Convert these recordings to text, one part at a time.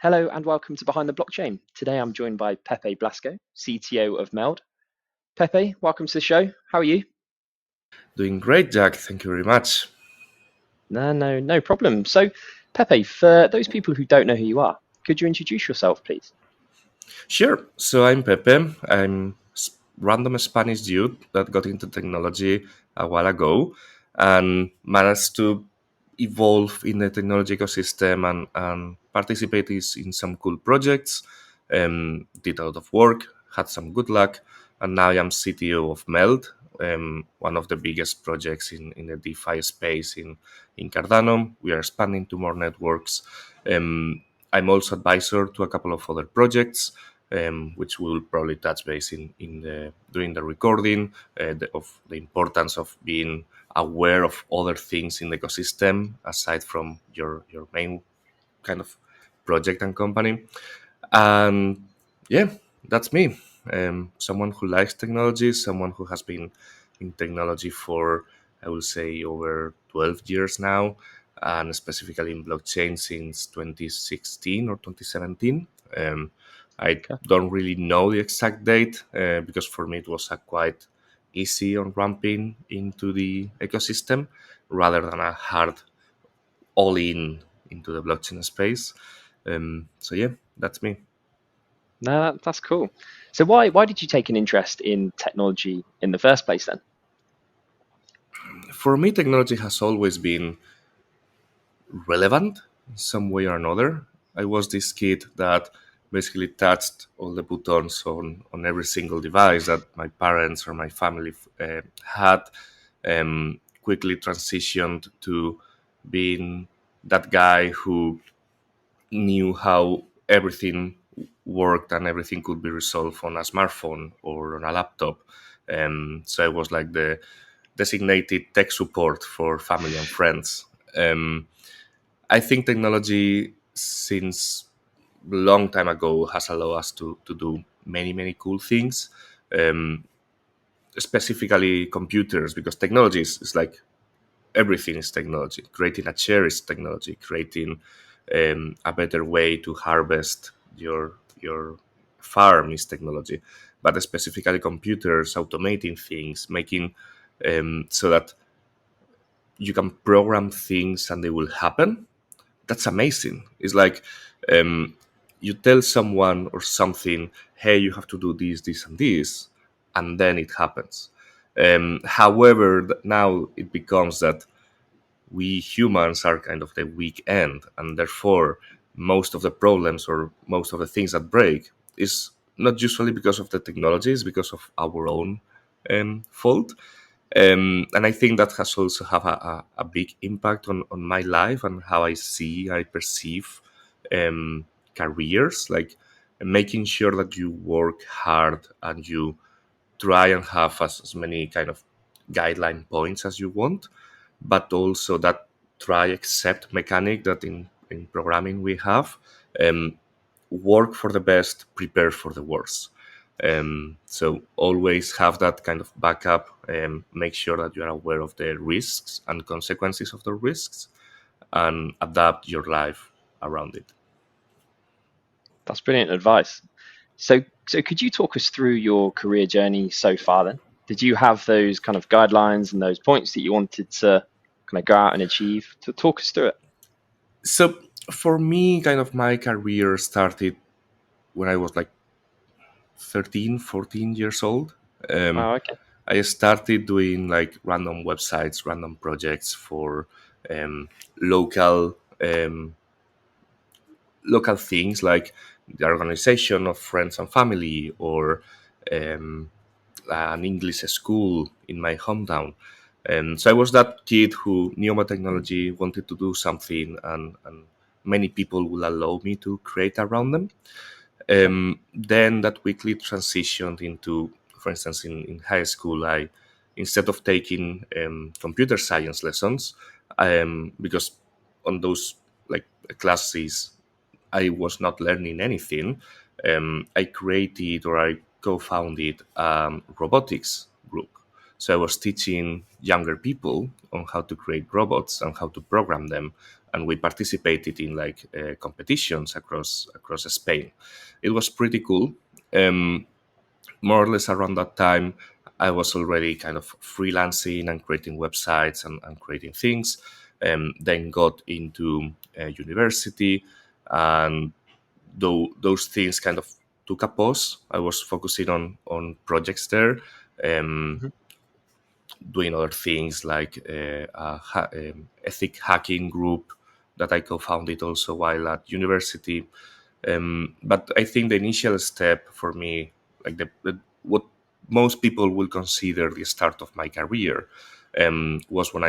Hello and welcome to Behind the Blockchain. Today I'm joined by Pepe Blasco, CTO of MELD. Pepe, welcome to the show. How are you? Doing great, Jack. Thank you very much. No problem. So, Pepe, for those people who don't know who you are, could you introduce yourself, please? Sure. So I'm Pepe. I'm random Spanish dude that got into technology a while ago and managed to evolve in the technology ecosystem and participate in some cool projects. Did a lot of work, had some good luck, and now I'm CTO of MELD, one of the biggest projects in the DeFi space in Cardano. We are expanding to more networks. Um, I'm also advisor to a couple of other projects, which we'll probably touch base during the recording of the importance of being aware of other things in the ecosystem aside from your main kind of project and company. And yeah, that's me. Someone who likes technology, someone who has been in technology for, I will say, over 12 years now, and specifically in blockchain since 2016 or 2017. I Okay. don't really know the exact date because for me it was a quite easy on ramping into the ecosystem rather than a hard all in into the blockchain space. So yeah, that's me. No, that's cool. So why did you take an interest in technology in the first place then? For me, technology has always been relevant in some way or another. I was this kid that basically touched all the buttons on every single device that my parents or my family had. Quickly transitioned to being that guy who knew how everything worked and everything could be resolved on a smartphone or on a laptop. So I was like the designated tech support for family and friends. Um, I think technology since long time ago has allowed us to do many cool things, um, specifically computers, because technology is like everything is technology. Creating a chair is technology. Creating a better way to harvest your farm is technology. But specifically computers, automating things, making so that you can program things and they will happen. That's amazing. It's like you tell someone or something, hey, you have to do this, and this, and then it happens. However, now it becomes that we humans are kind of the weak end, and therefore most of the problems or most of the things that break is not usually because of the technology, it's because of our own fault. And I think that has also have a big impact on my life and how I perceive um, careers, like making sure that you work hard and you try and have as many kind of guideline points as you want, but also that try accept mechanic that in programming we have, um, work for the best, prepare for the worst. So always have that kind of backup, make sure that you are aware of the risks and consequences of the risks and adapt your life around it. That's brilliant advice. So could you talk us through your career journey so far then? Did you have those kind of guidelines and those points that you wanted to kind of go out and achieve? To talk us through it. So for me, kind of my career started when I was like 13, 14 years old. Um, Wow, okay. I started doing like random websites, random projects for um, local local things like the organization of friends and family or um, an English school in my hometown. And so I was that kid who knew about technology, wanted to do something, and many people will allow me to create around them. Okay. Then that quickly transitioned into, for instance, in high school, I instead of taking computer science lessons, because on those like classes I was not learning anything, I created or I co-founded robotics group. So I was teaching younger people on how to create robots and how to program them and we participated in like competitions across Spain. It was pretty cool. Um, More or less around that time, I was already kind of freelancing and creating websites and creating things. Then got into university, and though those things kind of took a pause, I was focusing on projects there, um, Mhm. doing other things like ethic hacking group that I co-founded also while at university. But I think the initial step for me, like what most people will consider the start of my career, was when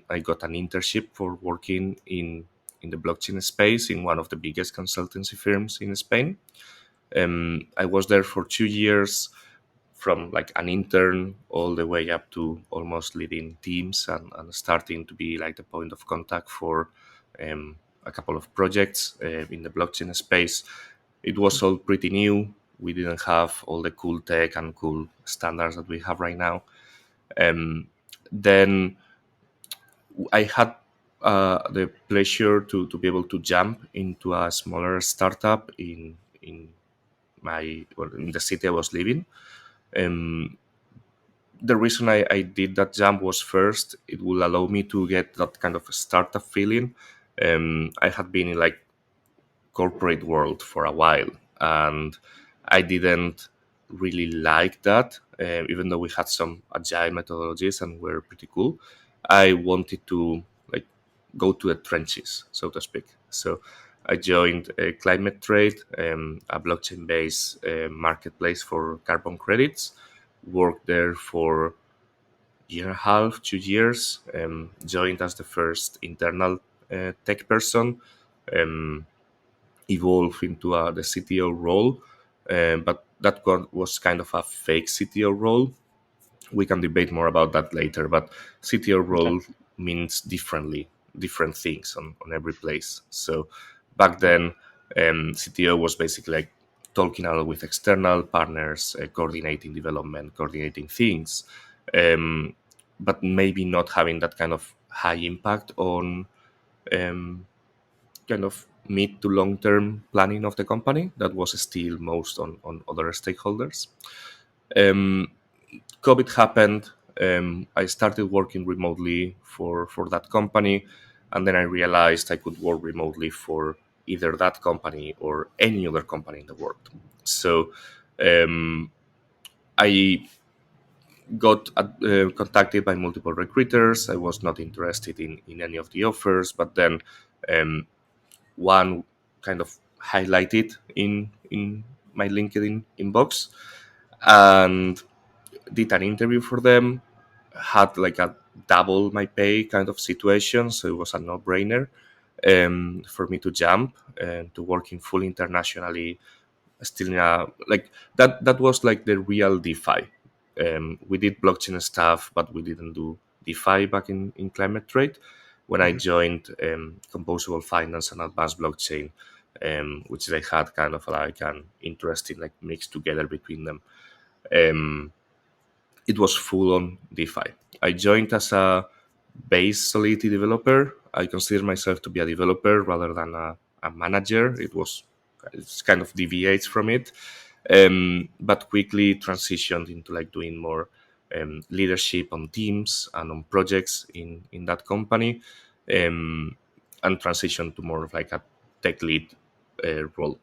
I got an internship for working in the blockchain space in one of the biggest consultancy firms in Spain. I was there for 2 years, from like an intern all the way up to almost leading teams and starting to be like the point of contact for a couple of projects in the blockchain space. It was all pretty new. We didn't have all the cool tech and cool standards that we have right now. Then I had the pleasure to be able to jump into a smaller startup in in the city I was living. Um, the reason I did that jump was, first, it will allow me to get that kind of startup feeling. I had been in like corporate world for a while, and I didn't really like that. Even though we had some agile methodologies and were pretty cool, I wanted to like go to the trenches, so to speak. So I joined Climate Trade, a blockchain-based marketplace for carbon credits. Worked there for year and a half, 2 years. Joined as the first internal tech person. Um, Evolved into the CTO role, but was kind of a fake CTO role. We can debate more about that later, but CTO Okay. role means different things on every place. So back Yeah. then, CTO was basically like talking a lot with external partners, coordinating development, coordinating things, um, but maybe not having that kind of high impact on um, kind of mid to long term planning of the company. That was still most on other stakeholders. Um, COVID happened. I started working remotely for that company, and then I realized I could work remotely for either that company or any other company in the world. So um, I got contacted by multiple recruiters. I was not interested in any of the offers, but then um, one kind of highlighted in my LinkedIn inbox, and did an interview for them. Had like a double my pay kind of situation, so it was a no-brainer for me to jump and to working fully internationally, still in a like that was like the real DeFi. We did blockchain stuff, but we didn't do DeFi back in climate trade. When I Mhm. joined composable finance and advanced blockchain, which they had kind of like an interesting like mix together between them. Um, it was full on DeFi. I joined as a base Solidity developer. I consider myself to be a developer rather than a manager. It's kind of deviates from it, but quickly transitioned into like doing more leadership on teams and on projects in that company, um, and transitioned to more of like a tech lead role.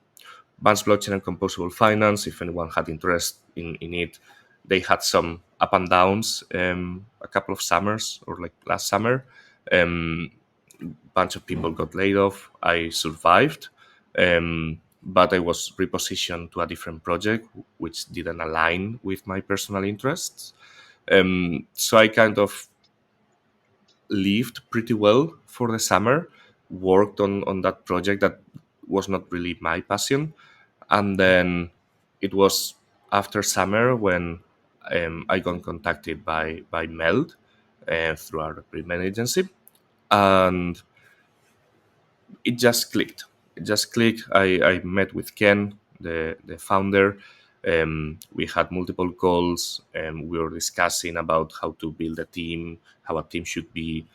Advanced blockchain and composable finance, if anyone had interest in it, they had some up and downs a couple of summers or like last summer. Um, Bunch of people got laid off. I survived, but I was repositioned to a different project which didn't align with my personal interests. So I kind of lived pretty well for the summer, worked on that project that was not really my passion, and then it was after summer when I got contacted by MELD through our recruitment agency, and it just clicked. It just clicked. I met with Ken, the founder. We had multiple calls, and we were discussing about how to build a team, how a team should be.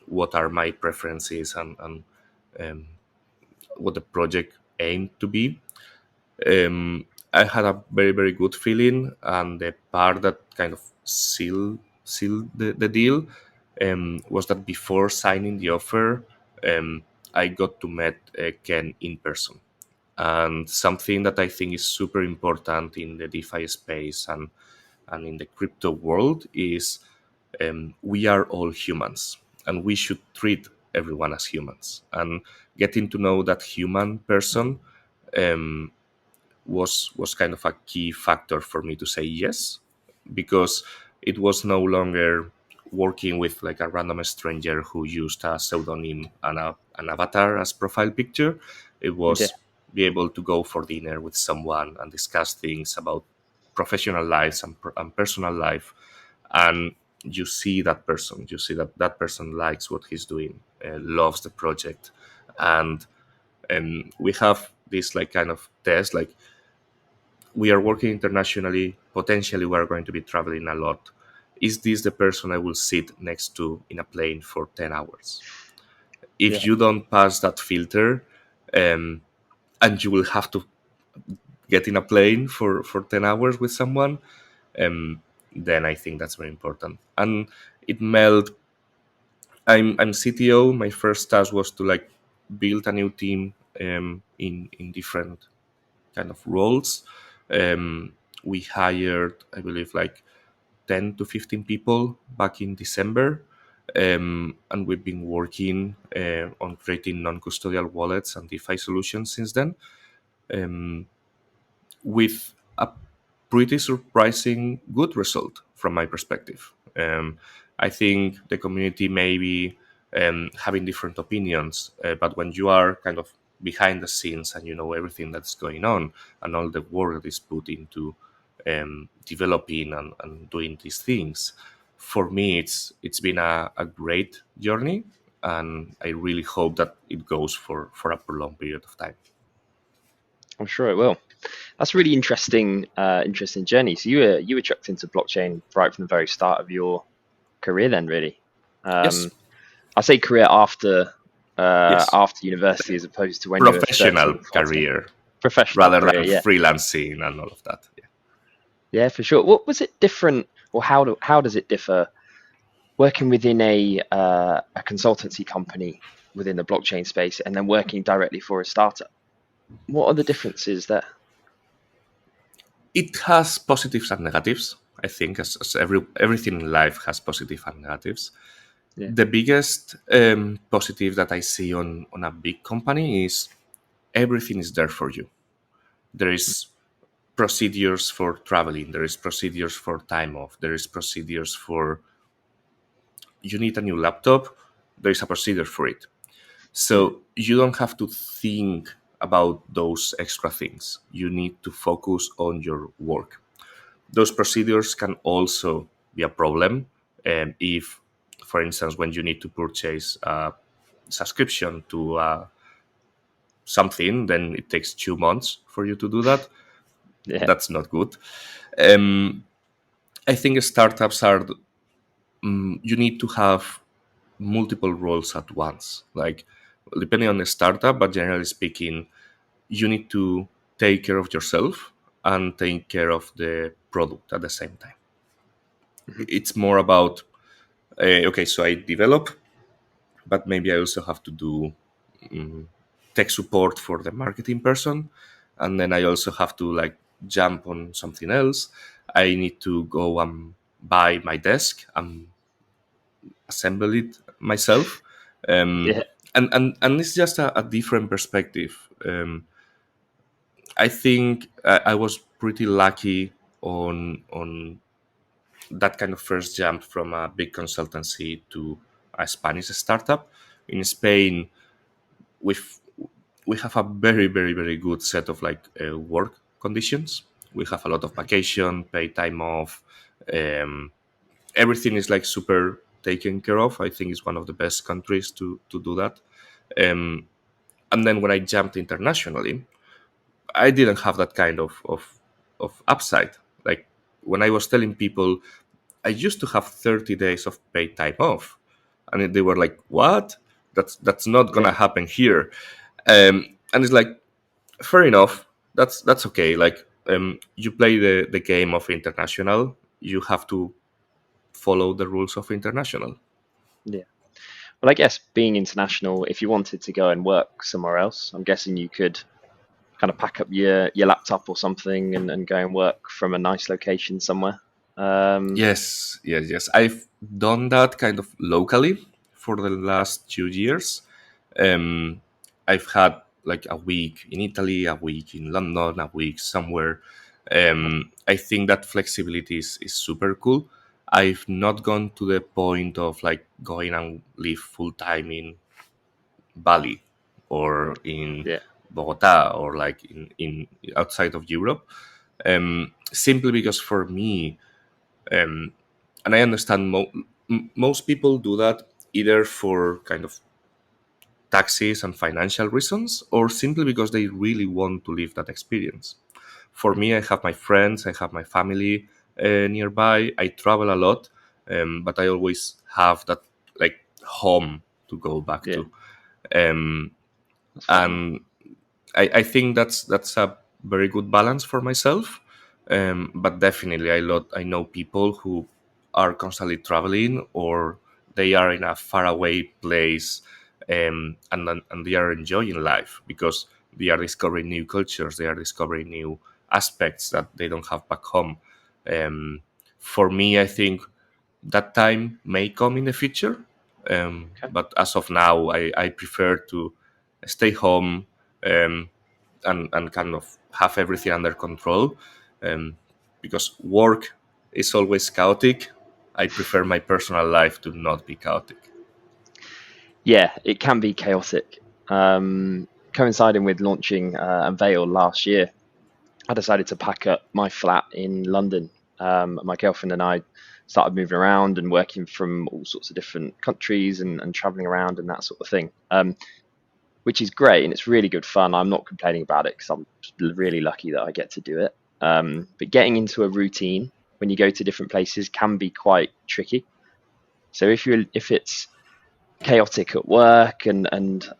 what are my preferences and um, what the project aimed to be. I had a very very good feeling, and the part that kind of sealed the deal was that before signing the offer, I got to meet Ken in person, and something that I think is super important in the DeFi space and in the crypto world is we are all humans, and we should treat everyone as humans. And getting to know that human person um, was kind of a key factor for me to say yes, because it was no longer working with like a random stranger who used a pseudonym and an avatar as profile picture. It Yeah, was be able to go for dinner with someone and discuss things about professional lives and personal life, and you see that person, you see that that person likes what he's doing, loves the project. And we have this like kind of test, like we are working internationally, potentially we are going to be traveling a lot. Is this the person I will sit next to in a plane for 10 hours? If yeah, you don't pass that filter, um, and you will have to get in a plane for 10 hours with someone, um, then I think that's very important. And it meld, I'm CTO. My first task was to like build a new team in different kind of roles. Um, we hired, I believe, like 10 to 15 people back in December. And we've been working on creating non-custodial wallets and DeFi solutions since then, um, with a pretty surprising good result from my perspective. I think the community may be having different opinions, but when you are kind of behind the scenes and you know everything that's going on and all the work that is put into developing and doing these things, for me it's been a great journey, and I really hope that it goes for a prolonged period of time. I'm sure it will. That's a really interesting journey. So you were chucked into blockchain right from the very start of your career, then, really. Yes, Um, I say career yes. after university, as opposed to when you were Professional 13, 14. career Professional rather career, than yeah, freelancing and all of that. Yeah. yeah, for sure. What was it different, or how does it differ working within a consultancy company within the blockchain space and then working directly for a startup? What are the differences there? It has positives and negatives. I think as everything in life has positive and negatives. Yeah. The biggest positive that I see on a big company is everything is there for you. There is procedures for traveling. There is procedures for time off. There is procedures for you need a new laptop. There is a procedure for it. Yeah. So you don't have to think about those extra things. You need to focus on your work. Those procedures can also be a problem if, for instance, when you need to purchase a subscription to something, then it takes 2 months for you to do that. Yeah. That's not good. Um, I think startups are, you need to have multiple roles at once. Like, depending on the startup, but generally speaking, you need to take care of yourself and take care of the product at the same time. Mhm. It's more about, okay, so I develop, but maybe I also have to do um, tech support for the marketing person, and then I also have to like jump on something else. I need to go and buy my desk and assemble it myself. um, Yeah. and it's just a different perspective. I think I was pretty lucky on that kind of first jump from a big consultancy to a Spanish startup. In Spain, we've we have a very very very good set of like work conditions. We have a lot of vacation, paid time off. Um, Everything is like super taken care of. I think it's one of the best countries to do that. Um, and then when I jumped internationally, I didn't have that kind of upside. Like when I was telling people I used to have 30 days of paid time off, and they were like, what? That's not gonna Yeah. happen here. And it's like, fair enough, that's okay. Like, you play the game of international, you have to follow the rules of international. Yeah. Well, I guess being international, if you wanted to go and work somewhere else, I'm guessing you could kind of pack up your laptop or something and go and work from a nice location somewhere. Um, Yes. I've done that kind of locally for the last 2 years. Um, I've had like a week in Italy, a week in London, a week somewhere. I think that flexibility is super cool. I've not gone to the point of like going and live full time in Bali or in yeah, Bogota or like in outside of Europe. Simply because for me, um, and I understand most people do that either for kind of taxes and financial reasons or simply because they really want to live that experience. For mhm, me, I have my friends, I have my family nearby. I travel a lot, but I always have that like home to go back yeah, to. Um, that's fair enough. and I think that's a very good balance for myself. But definitely, I know people who are constantly traveling or they are in a faraway place, and they are enjoying life because they are discovering new cultures, they are discovering new aspects that they don't have back home. Um, for me, I think that time may come in the future, Okay. but as of now, I prefer to stay home, um, and kind of have everything under control, um, because work is always chaotic. I prefer my personal life to not be chaotic. Yeah, it can be chaotic. Coinciding with launching Unveil last year, I decided to pack up my flat in London. My girlfriend and I started moving around and working from all sorts of different countries and traveling around and that sort of thing, which is great and it's really good fun. I'm not complaining about it because I'm really lucky that I get to do it. But getting into a routine when you go to different places can be quite tricky. So if it's chaotic at work and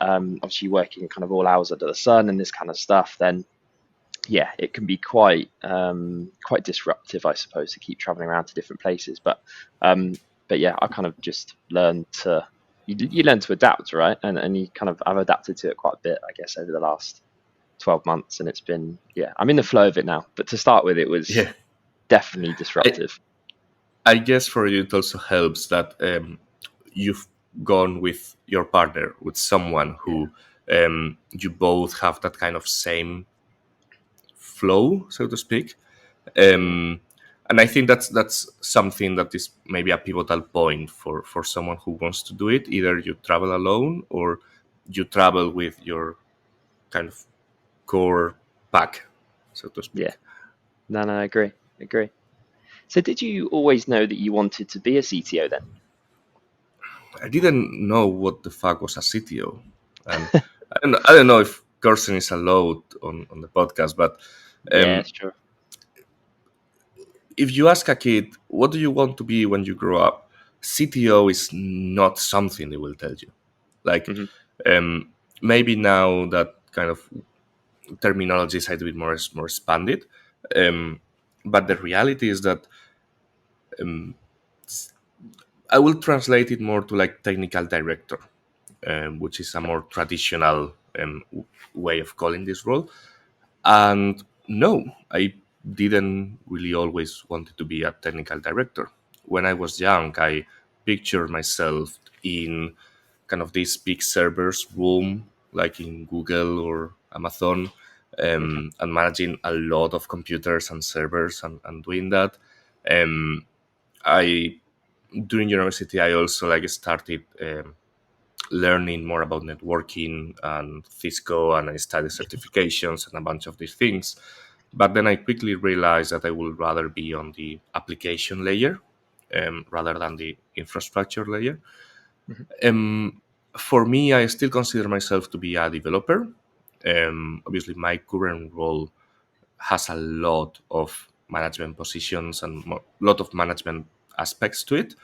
obviously working kind of all hours under the sun and this kind of stuff, then yeah, it can be quite disruptive, I suppose, to keep traveling around to different places. Um, but yeah, I kind of just learned to you learn to adapt, right? And you kind of I've adapted to it quite a bit, I guess, over the last 12 months, and it's been yeah, I'm in the flow of it now. But to start with, it was Yeah, definitely I disruptive. I guess for you it also helps that, you've gone with your partner, with someone Yeah, who, you both have that kind of same flow, so to speak. yeah, um, and I think that's something that is maybe a pivotal point for someone who wants to do it. Either you travel alone or you travel with your kind of core pack, so to yeah. speak. No, no, I agree. So, did you always know that you wanted to be a CTO then? I didn't know what the fuck was a CTO, and I don't know if cursing is allowed on the podcast, but, Yeah, um, sure. if you ask a kid what do you want to be when you grow up, CTO is not something they will tell you. Like, Hmm. um, maybe now that kind of terminology is a little bit more expanded, um, but the reality is that, um, I will translate it more to like technical director, which is a Okay. more traditional, way of calling this role. And no, I didn't really always wanted to be a technical director. When I was young, I pictured myself in kind of this big servers room, like in Google or Amazon, Okay. and managing a lot of computers and servers and doing that. Um, I During university, I also like started, learning more about networking and Cisco, and I studied certifications and a bunch of these things. But then I quickly realized that I would rather be on the application layer, rather than the infrastructure layer. Hmm. Um, for me, I still consider myself to be a developer. Obviously, my current role has a lot of management positions and a lot of management aspects to it.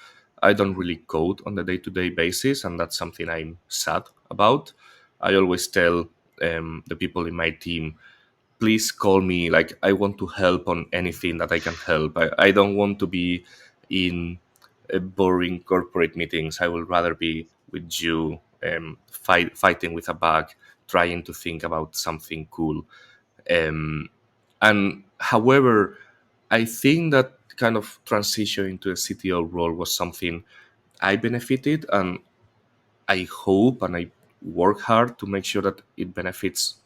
I don't really code on the day-to-day basis, and that's something I'm sad about. I always tell the people in my team, please call me. Like, I want to help on anything that I can help. I don't want to be in boring corporate meetings. I would rather be with you, fighting with a bug, trying to think about something cool. Um, and however, I think that kind of transition into a CTO role was something I benefited, and I hope and I work hard to make sure that it benefits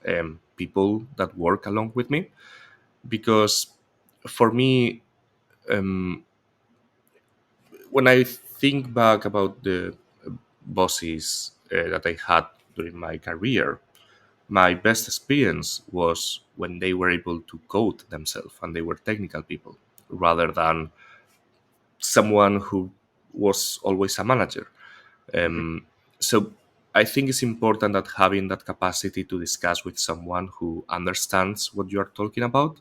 people that work along with me. Because for me, um, when I think back about the bosses that I had during my career, my best experience was when they were able to code themselves and they were technical people rather than someone who was always a manager. Mhm. So I think it's important that having that capacity to discuss with someone who understands what you are talking about,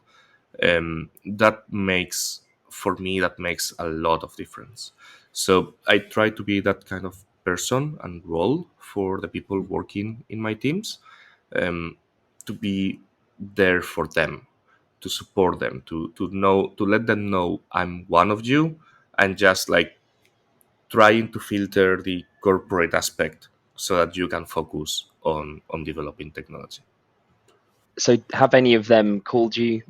that makes, for me, that makes a lot of difference. So I try to be that kind of person and role for the people working in my teams, um, to be there for them, to support them, to know, to let them know I'm one of you, and just like trying to filter the corporate aspect so that you can focus on developing technology. So have any of them called you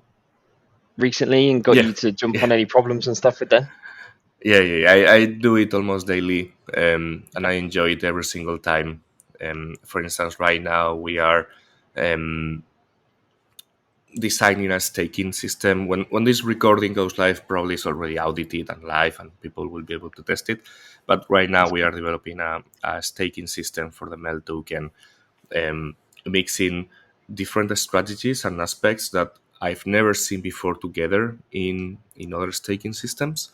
recently and got Yeah, you to jump yeah, on any problems and stuff with them? yeah. I do it almost daily, and I enjoy it every single time. For instance, right now we are um, designing a staking system. When this recording goes live, probably it's already audited and live, and people will be able to test it. But right now That's we cool. are developing a staking system for the MELD token, um, mixing different strategies and aspects that I've never seen before together in other staking systems.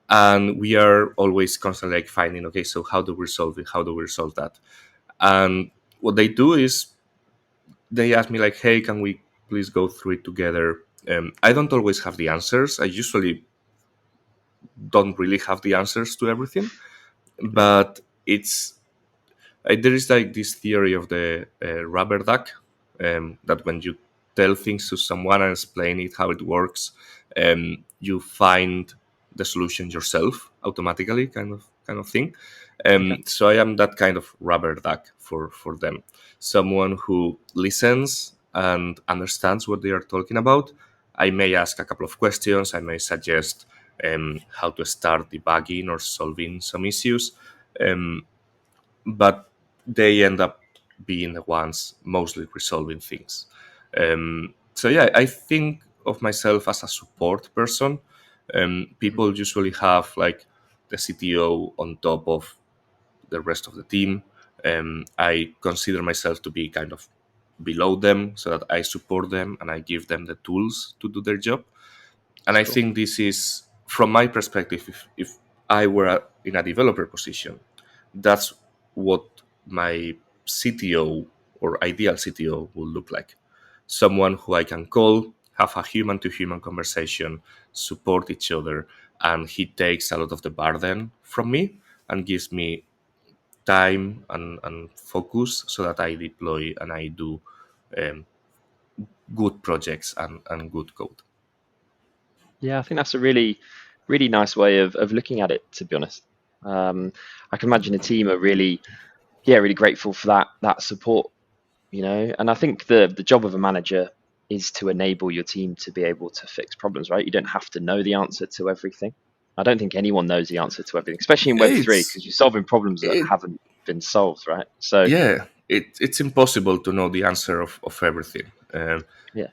And we are always constantly like finding, okay, so how do we resolve it? How do we resolve that? And what they do is they ask me like, hey, can we please go through it together? I don't always have the answers. I usually don't really have the answers to everything, Yeah. but it's there is like this theory of the rubber duck, that when you tell things to someone and explain it how it works, you find the solution yourself automatically, kind of thing. Okay. So I am that kind of rubber duck for them, someone who listens and understands what they are talking about. I may ask a couple of questions. I may suggest how to start debugging or solving some issues. Um, but they end up being the ones mostly resolving things. So yeah, I think of myself as a support person. Mhm. People usually have like the CTO on top of the rest of the team. I consider myself to be kind of below them so that I support them and I give them the tools to do their job. And That's I cool. think this is, from my perspective, if I were in a developer position, that's what my CTO or ideal CTO will look like. Someone who I can call, have a human to human conversation, support each other, and he takes a lot of the burden from me and gives me time and focus so that I deploy and I do um, good projects and good code. Yeah, I think that's a really nice way of looking at it, to be honest. Um, I can imagine a team are really, yeah, really grateful for that support, you know. And I think the job of a manager is to enable your team to be able to fix problems, right? You don't have to know the answer to everything. I don't think anyone knows the answer to everything, especially in Web3, It's because you're solving problems that it haven't been solved, right? So, Yeah, it's impossible to know the answer of everything. yeah,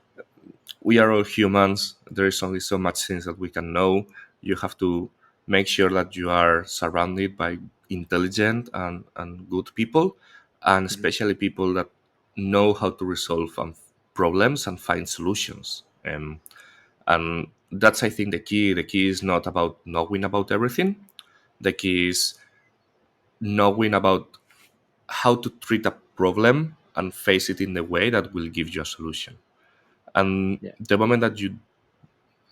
We are all humans. There is only so much things that we can know. You have to make sure that you are surrounded by intelligent and good people, and mhm, especially people that know how to resolve problems and find solutions. And that's, I think, the key. The key is not about knowing about everything. The key is knowing about how to treat a problem and face it in the way that will give you a solution. And yeah, the moment that you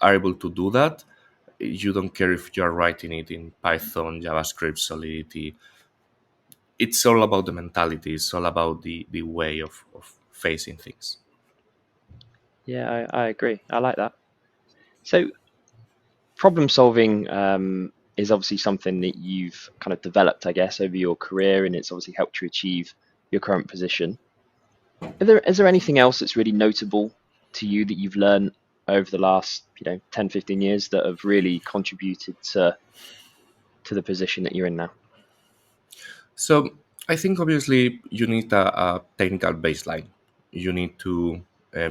are able to do that, You don't care if you're writing it in Python, JavaScript, Solidity. It's all about the mentality. It's all about the way of facing things. Yeah, I agree. I like that. So problem solving is obviously something that you've kind of developed, I guess, over your career, and it's obviously helped you achieve your current position. Is there anything else that's really notable to you that you've learned over the last, 10, 15 years that have really contributed to the position that you're in now? So I think obviously you need a technical baseline. You need to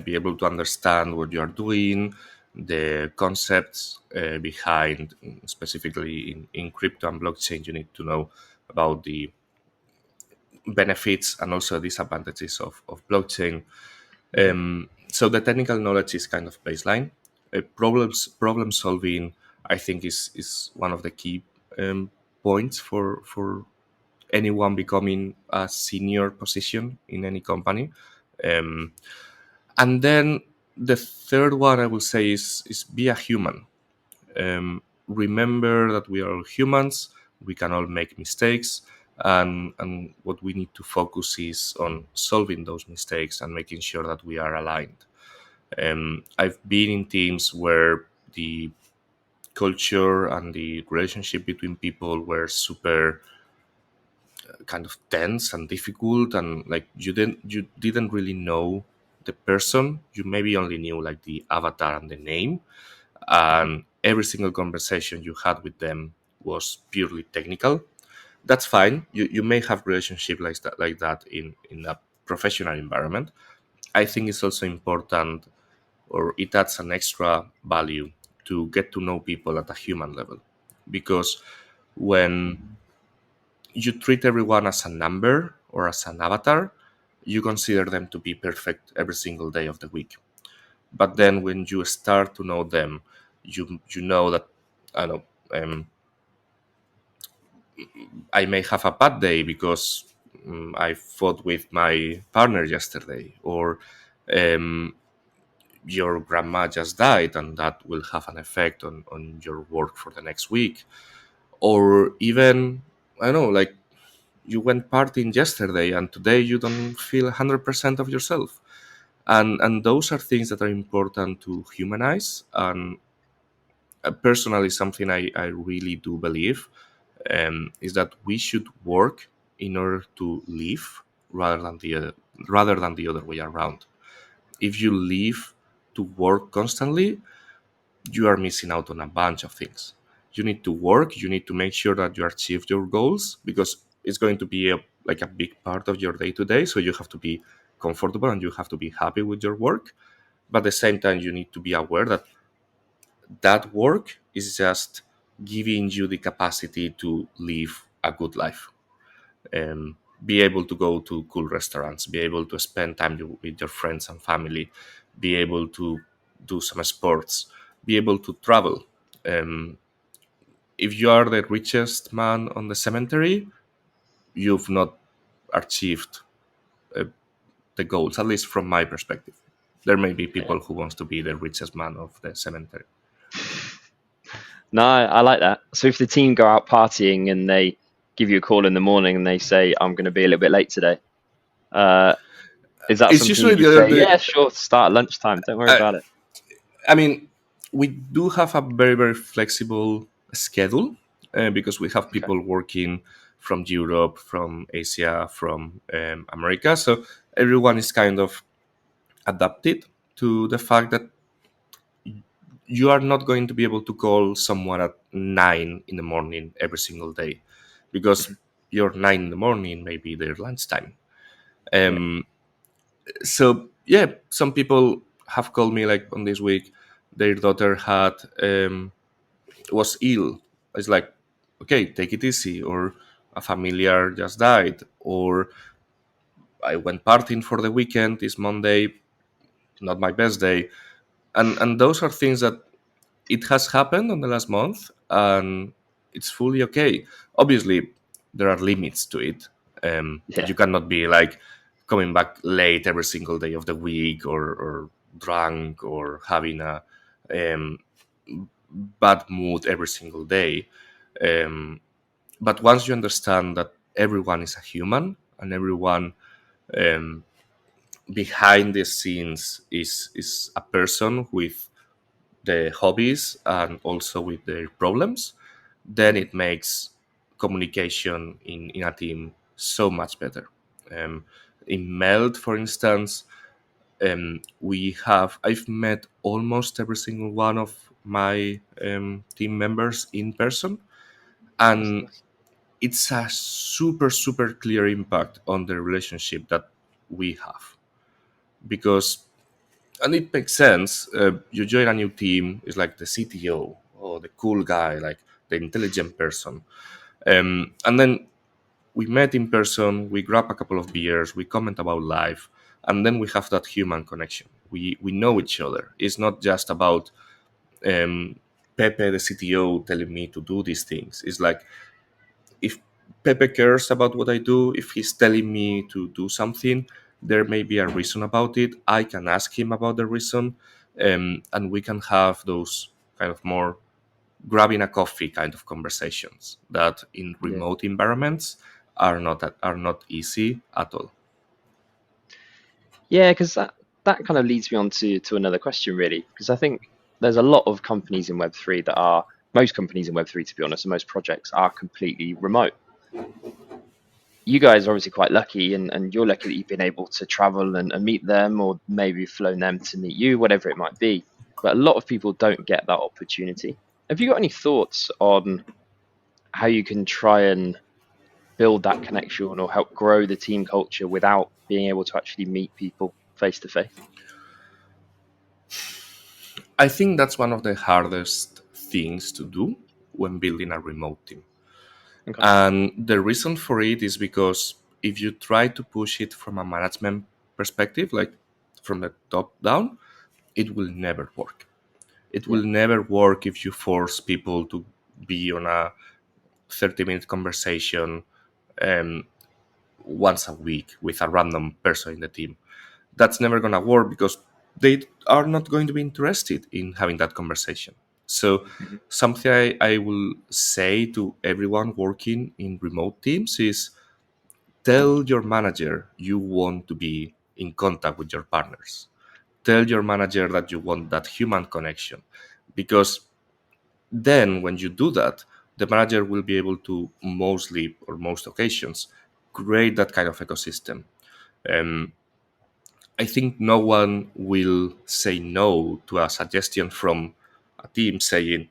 be able to understand what you are doing, the concepts behind, specifically in crypto and blockchain. You need to know about the benefits and also disadvantages of blockchain. Hmm. So the technical knowledge is kind of baseline. Problem solving, I think, is one of the key points for anyone becoming a senior position in any company. Um, and then the third one I will say is be a human. Remember that we are all humans. We can all make mistakes, and what we need to focus is on solving those mistakes and making sure that we are aligned. I've been in teams where the culture and the relationship between people were super kind of tense and difficult, and like you didn't really know the person. You maybe only knew like the avatar and the name, and every single conversation you had with them was purely technical. That's fine. You may have relationship like that in a professional environment. I think it's also important, or it adds an extra value to get to know people at a human level, because when you treat everyone as a number or as an avatar, you consider them to be perfect every single day of the week. But then when you start to know them, you know that I don't know, I may have a bad day because I fought with my partner yesterday, or um, your grandma just died, and that will have an effect on your work for the next week, or even I don't know, like you went partying yesterday and today you don't feel 100% of yourself, and those are things that are important to humanize. And personally, something I really do believe is that we should work in order to live rather than the other way around. If you live to work constantly, you are missing out on a bunch of things. You need to work, you need to make sure that you achieve your goals, because it's going to be like a big part of your day to day. So you have to be comfortable and you have to be happy with your work. But at the same time, you need to be aware that that work is just giving you the capacity to live a good life. Be able to go to cool restaurants, be able to spend time with your friends and family, be able to do some sports, be able to travel. Um, if you are the richest man on the cemetery, you've not achieved uh, the goals, at least from my perspective. There may be Yeah. people who wants to be the richest man of the cemetery. No, I like that. So if the team go out partying and they give you a call in the morning and they say, I'm going to be a little bit late today, uh, is that It's something that usually you say, yeah, sure, start at lunchtime, don't worry uh, about it? I mean, we do have a very, very flexible schedule, because we have Okay. people working from Europe, from Asia, from America. So everyone is kind of adapted to the fact that you are not going to be able to call someone at 9 in the morning every single day, because Mhm. your 9 in the morning may be their lunchtime. Yeah. Um, so yeah, some people have called me like on this week, their daughter had was ill. It's like, okay, take it easy, or a familiar just died, or I went partying for the weekend. It's Monday, not my best day, and those are things that it has happened on the last month, and it's fully okay. Obviously, there are limits to it. Yeah. You cannot be like coming back late every single day of the week, or drunk, or having a um, bad mood every single day. Um, but once you understand that everyone is a human and everyone um, behind the scenes is a person with the hobbies and also with their problems, then it makes communication in a team so much better. Um, in MELD, for instance, I've met almost every single one of my team members in person, That's and nice. it's a super super clear impact on the relationship that we have, because and it makes sense. You join a new team, it's like the CTO or the cool guy, like the intelligent person. And then we met in person, we grab a couple of beers, we comment about life, and then we have that human connection. We know each other. It's not just about um, Pepe, the CTO, telling me to do these things. It's like, if Pepe cares about what I do, if he's telling me to do something, there may be a reason about it. I can ask him about the reason, and we can have those kind of more grabbing a coffee kind of conversations that in Yeah. remote environments are not easy at all. Yeah, because that kind of leads me on to another question, really, because I think there's a lot of companies in Web3 that are, most companies in Web3, to be honest, and most projects are completely remote. You guys are obviously quite lucky, and you're lucky that you've been able to travel and meet them, or maybe flown them to meet you, whatever it might be. But a lot of people don't get that opportunity. Have you got any thoughts on how you can try and build that connection or help grow the team culture without being able to actually meet people face to face? I think that's one of the hardest things to do when building a remote team. Okay. And the reason for it is because if you try to push it from a management perspective, like from the top down, it will never work. It Yeah. will never work if you force people to be on a 30-minute conversation um, once a week with a random person in the team. That's never going to work because they are not going to be interested in having that conversation. So, Mhm. something I will say to everyone working in remote teams is tell your manager you want to be in contact with your partners. Tell your manager that you want that human connection, because then when you do that, the manager will be able to mostly or most occasions create that kind of ecosystem. Um, I think no one will say no to a suggestion from a team saying,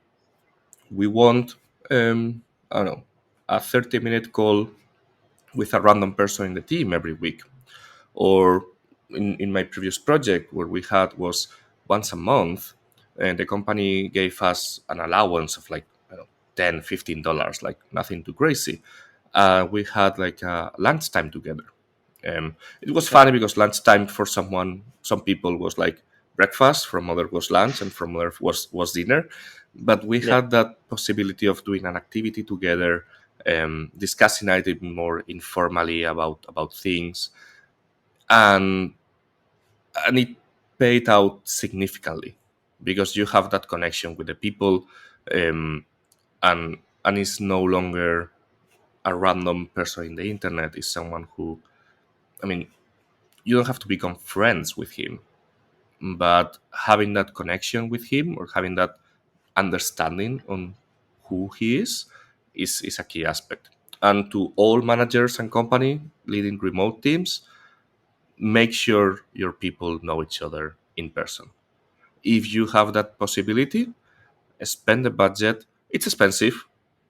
we want, I don't know, a 30-minute call with a random person in the team every week. Or in my previous project, where we had was once a month, and the company gave us an allowance of like, I don't know, $10, $15, like nothing too crazy. We had like a lunchtime together. It was Okay. funny because lunchtime for some people was like breakfast, from other was lunch, and from other was dinner. But we Yeah. had that possibility of doing an activity together, discussing it even more informally about things, and it paid out significantly because you have that connection with the people, um, and it's no longer a random person in the internet. Is someone who, I mean, you don't have to become friends with him, but having that connection with him or having that understanding on who he is a key aspect. And to all managers and company leading remote teams, make sure your people know each other in person. If you have that possibility, spend the budget. It's expensive.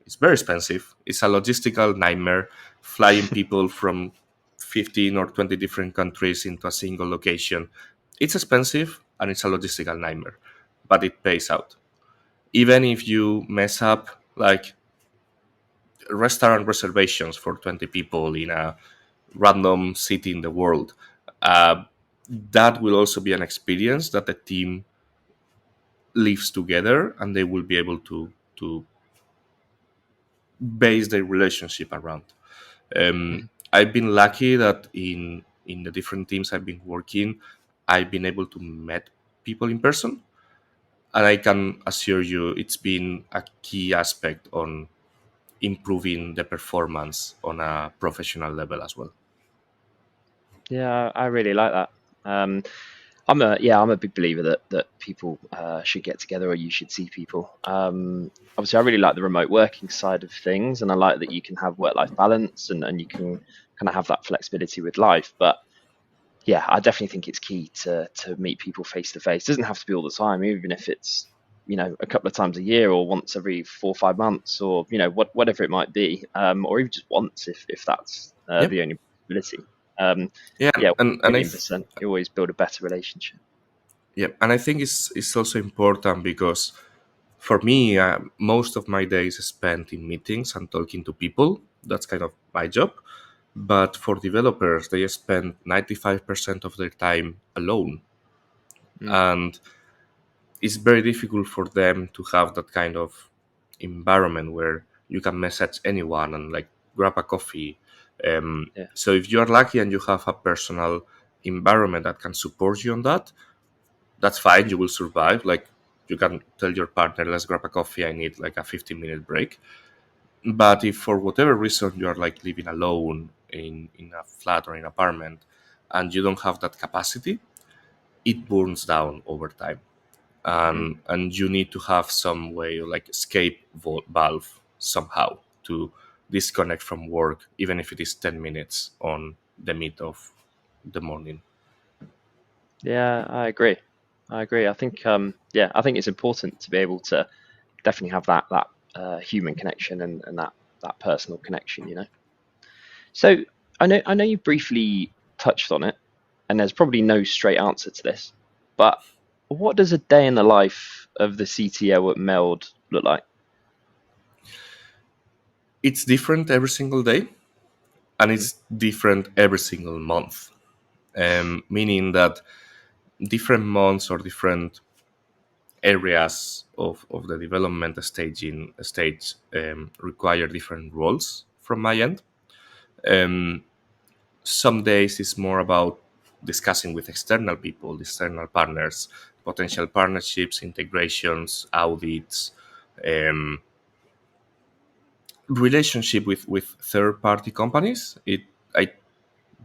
It's very expensive. It's a logistical nightmare flying people from 15 or 20 different countries into a single location. It's expensive and it's a logistical nightmare, but it pays out. Even if you mess up like restaurant reservations for 20 people in a random city in the world, uh, that will also be an experience that the team lives together, and they will be able to base their relationship around. Mhm. I've been lucky that in the different teams I've been working, I've been able to meet people in person, And I can assure you it's been a key aspect on improving the performance on a professional level as well. Yeah, I really like that. Um, I'm a big believer that people should get together, or you should see people. Obviously, I really like the remote working side of things, and I like that you can have work-life balance and you can kind of have that flexibility with life. But yeah, I definitely think it's key to meet people face to face. Doesn't have to be all the time, even if it's a couple of times a year or once every 4 or 5 months, or whatever it might be, or even just once if that's Yep. the only possibility. Um, Yeah, yeah, and 1,000,000%. You always build a better relationship. I think it's also important because for me, most of my days is spent in meetings and talking to people. That's kind of my job. But for developers, they spend 95% of their time alone. Mm, And it's very difficult for them to have that kind of environment where you can message anyone and like grab a coffee. yeah. So if you are lucky and you have a personal environment that can support you on that, that's fine. You will survive. Like you can tell your partner, let's grab a coffee. I need like a 15-minute break. But if for whatever reason you are like living alone in a flat or in an apartment and you don't have that capacity, it burns down over time. Mm. And you need to have some way like escape valve somehow to disconnect from work, even if it is 10 minutes on the mid of the morning. Yeah, I agree. I agree. I think I think it's important to be able to definitely have that human connection and that personal connection, So I know you briefly touched on it, and there's probably no straight answer to this, but what does a day in the life of the CTO at MELD look like? It's different every single day, and Hmm. it's different every single month, meaning that different months or different areas of the development stage require different roles from my end. Um, some days it's more about discussing with external people, external partners, potential partnerships, integrations, audits, um, relationship with third party companies. I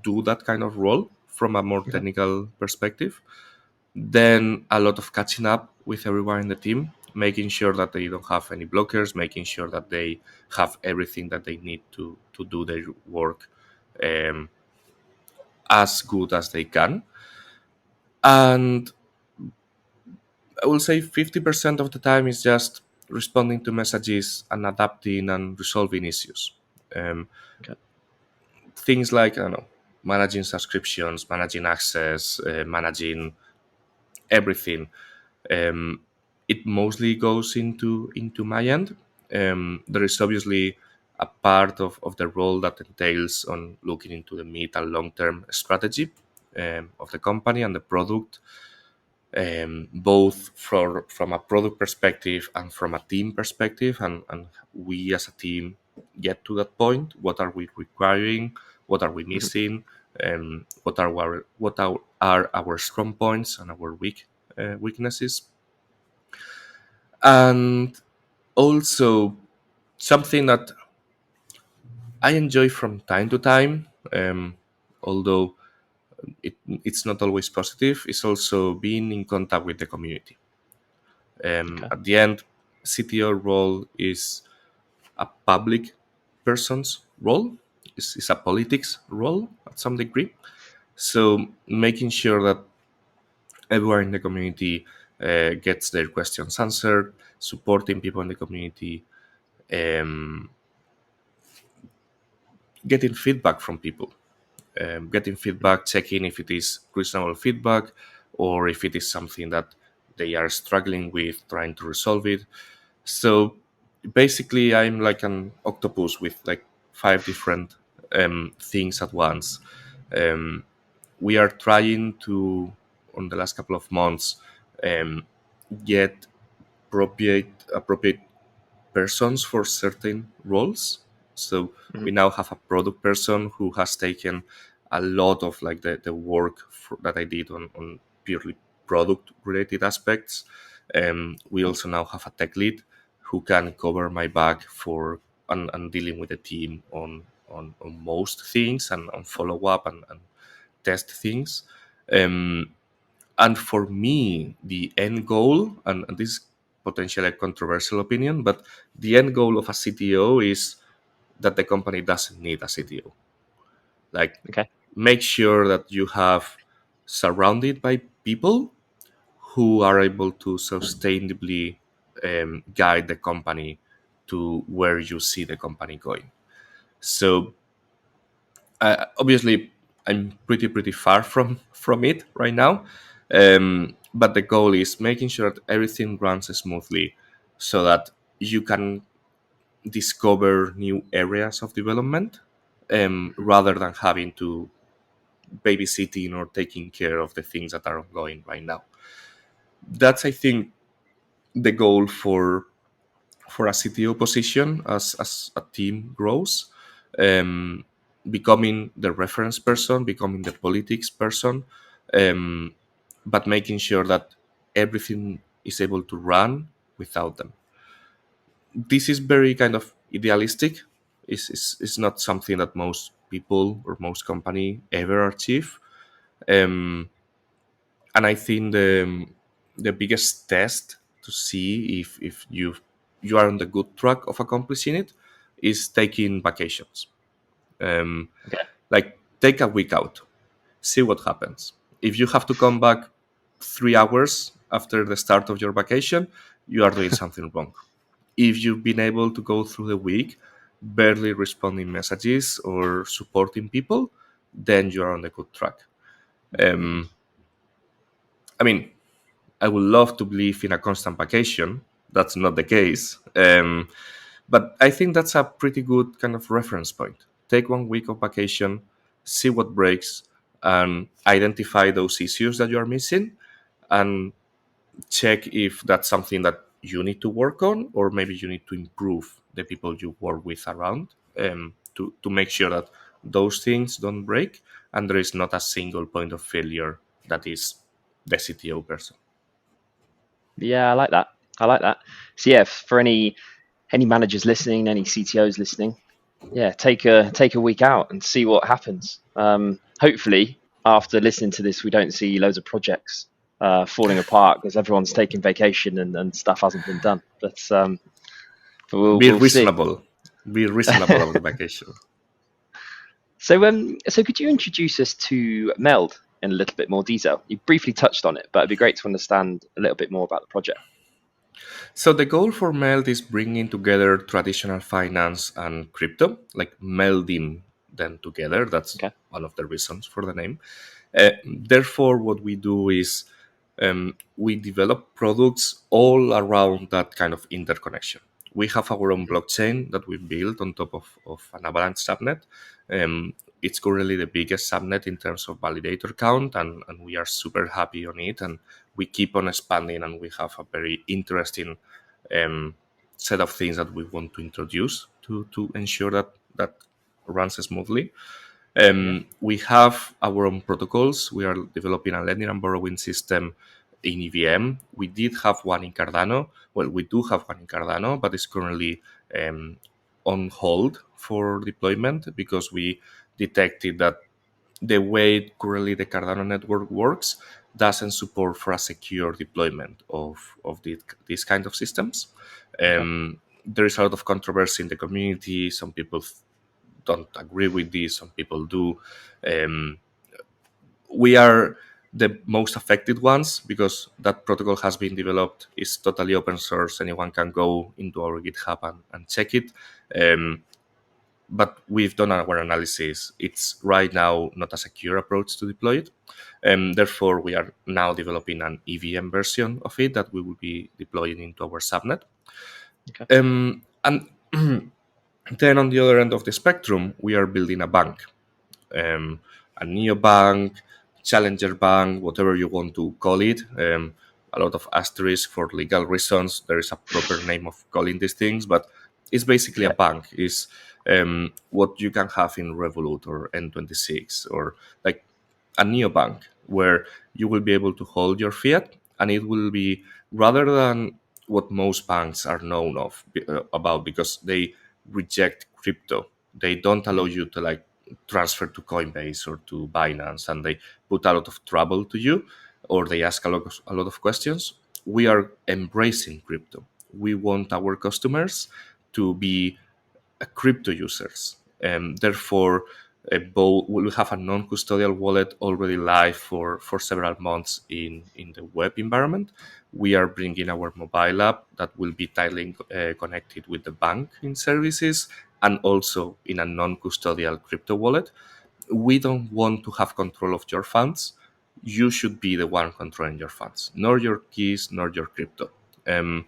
do that kind of role from a more Okay. technical perspective. Then a lot of catching up with everyone in the team, making sure that they don't have any blockers, making sure that they have everything that they need to do their work um, as good as they can. And I will say 50% of the time is just responding to messages and adapting and resolving issues. Um, Okay. Things like, I don't know, managing subscriptions, managing access, managing everything. Um, it mostly goes into my end. There is obviously a part of the role that entails on looking into the mid and long term strategy of the company and the product, both from a product perspective and from a team perspective, and we as a team get to that point. What are we requiring? What are we Mhm. missing? What are our strong points and our weaknesses? And also something that I enjoy from time to time, although it's not always positive, is also being in contact with the community. Okay. At the end, CTO role is a public person's role. It's a politics role at some degree. So making sure that everyone in the community gets their questions answered, supporting people in the community, um, getting feedback from people, getting Mhm. feedback, checking if it is reasonable feedback or if it is something that they are struggling with, trying to resolve it. So basically, I'm like an octopus with like five different things at once. Um, we are trying to, on the last couple of months, um, get appropriate persons for certain roles. So we Mhm. now have a product person who has taken a lot of like the work that I did on purely product related aspects. We also now have a tech lead who can cover my back for and dealing with the team on most things and on follow up and test things. And for me, the end goal, and this is potentially a controversial opinion, but the end goal of a CTO is that the company doesn't need a CTO. Like, Okay. make sure that you have surrounded by people who are able to sustainably guide the company to where you see the company going. So obviously, I'm pretty far from it right now, but the goal is making sure that everything runs smoothly, so that you can discover new areas of development, rather than having to babysitting or taking care of the things that are ongoing right now. That's, I think, the goal for a CTO position as a team grows, um, becoming the reference person, becoming the politics person, um, but making sure that everything is able to run without them. This is very kind of idealistic. It's not something that most people or most company ever achieve. Um, and I think the biggest test to see if you are on the good track of accomplishing it is taking vacations. Um, Okay. like, take a week out, see what happens. If you have to come back 3 hours after the start of your vacation, you are doing something wrong. If you've been able to go through the week barely responding messages or supporting people, then you are on the good track. Um, I mean, I would love to believe in a constant vacation. That's not the case. But I think that's a pretty good kind of reference point. Take 1 week of vacation, see what breaks, and identify those issues that you are missing, and check if that's something that you need to work on, or maybe you need to improve the people you work with around, to make sure that those things don't break and there is not a single point of failure that is the CTO person. Yeah, I like that. I like that. So yeah, for any managers listening, any CTOs listening, yeah, take a week out and see what happens. Hopefully, after listening to this, we don't see loads of projects falling apart because everyone's taking vacation and stuff hasn't been done. But Be we'll see. reasonable. Be reasonable on the vacation. So could you introduce us to Meld in a little bit more detail? You briefly touched on it, but it'd be great to understand a little bit more about the project. So the goal for MELD is bringing together traditional finance and crypto, like melding them together. That's Okay. one of the reasons for the name. Therefore, what we do is we develop products all around that kind of interconnection. We have our own blockchain that we built on top of an Avalanche subnet. It's currently the biggest subnet in terms of validator count, and we are super happy on it. And we keep on expanding, and we have a very interesting um, set of things that we want to introduce to ensure that that runs smoothly. Yeah. We have our own protocols. We are developing a lending and borrowing system in EVM. We did have one in Cardano. Well, we do have one in Cardano, but it's currently um, on hold for deployment because we detected that the way currently the Cardano network works doesn't support for a secure deployment of these kind of systems. Okay. There is a lot of controversy in the community. Some people don't agree with this, some people do. Um, we are the most affected ones because that protocol has been developed, is totally open source. Anyone can go into our GitHub and check it. Um, but we've done our analysis. It's right now not a secure approach to deploy it. Therefore, we are now developing an EVM version of it that we will be deploying into our subnet. Okay. And then on the other end of the spectrum, we are building a bank, a neobank, challenger bank, whatever you want to call it. A lot of asterisk for legal reasons. There is a proper name of calling these things, but it's basically a Yeah. bank. Is what you can have in Revolut or N26 or like a neobank, where you will be able to hold your fiat and it will be, rather than what most banks are known about, because they reject crypto. They don't allow Mhm. you to like transfer to Coinbase or to Binance, and they put a lot of trouble to you, or they ask a lot of questions. We are embracing crypto. We want our customers to be crypto users. Therefore, we'll have a non-custodial wallet already live for several months in the web environment. We are bringing our mobile app that will be tightly connected with the banking services, and also in a non-custodial crypto wallet. We don't want to have control of your funds. You should be the one controlling your funds, nor your keys, nor your crypto. Um,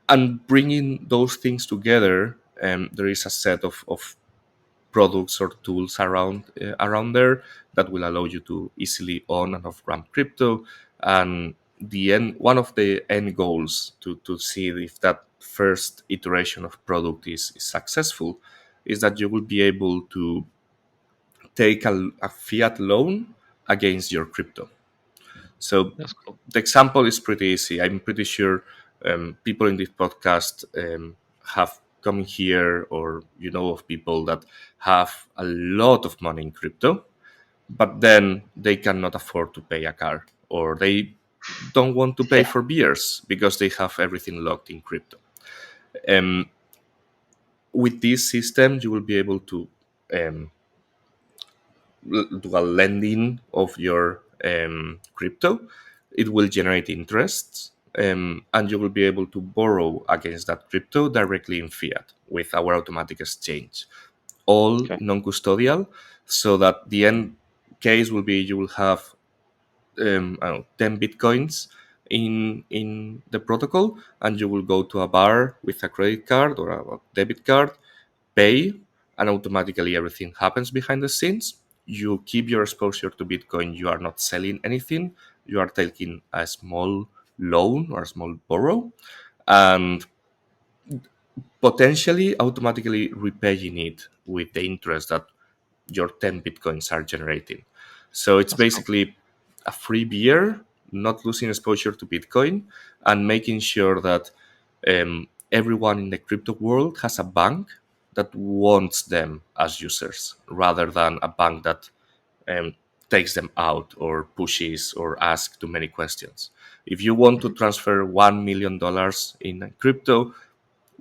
and bringing those things together, there is a set of products or tools around there that will allow you to easily on and off ramp crypto. And one of the end goals to see if that first iteration of product is successful, is that you will be able to take a fiat loan against your crypto. So That's cool. the example is pretty easy. I'm pretty sure people in this podcast have come here, or you know of people that have a lot of money in crypto, but then they cannot afford to pay a car, or they don't want to pay Yeah. for beers because they have everything locked in crypto. Um, with this system, you will be able to um, do a lending of your crypto. It will generate interests, and you will be able to borrow against that crypto directly in fiat with our automatic exchange, all Okay. non-custodial. So that the end case will be, you will have I don't know, 10 bitcoins in the protocol, and you will go to a bar with a credit card or a debit card, pay, and automatically everything happens behind the scenes. You keep your exposure to Bitcoin. You are not selling anything. You are taking a small loan or a small borrow, and potentially automatically repaying it with the interest that your 10 bitcoins are generating. So it's That's cool. basically a free beer, not losing exposure to Bitcoin, and making sure that everyone in the crypto world has a bank that wants them as users, rather than a bank that um, takes them out or pushes or asks too many questions. If you want to Mhm. transfer $1 million in crypto,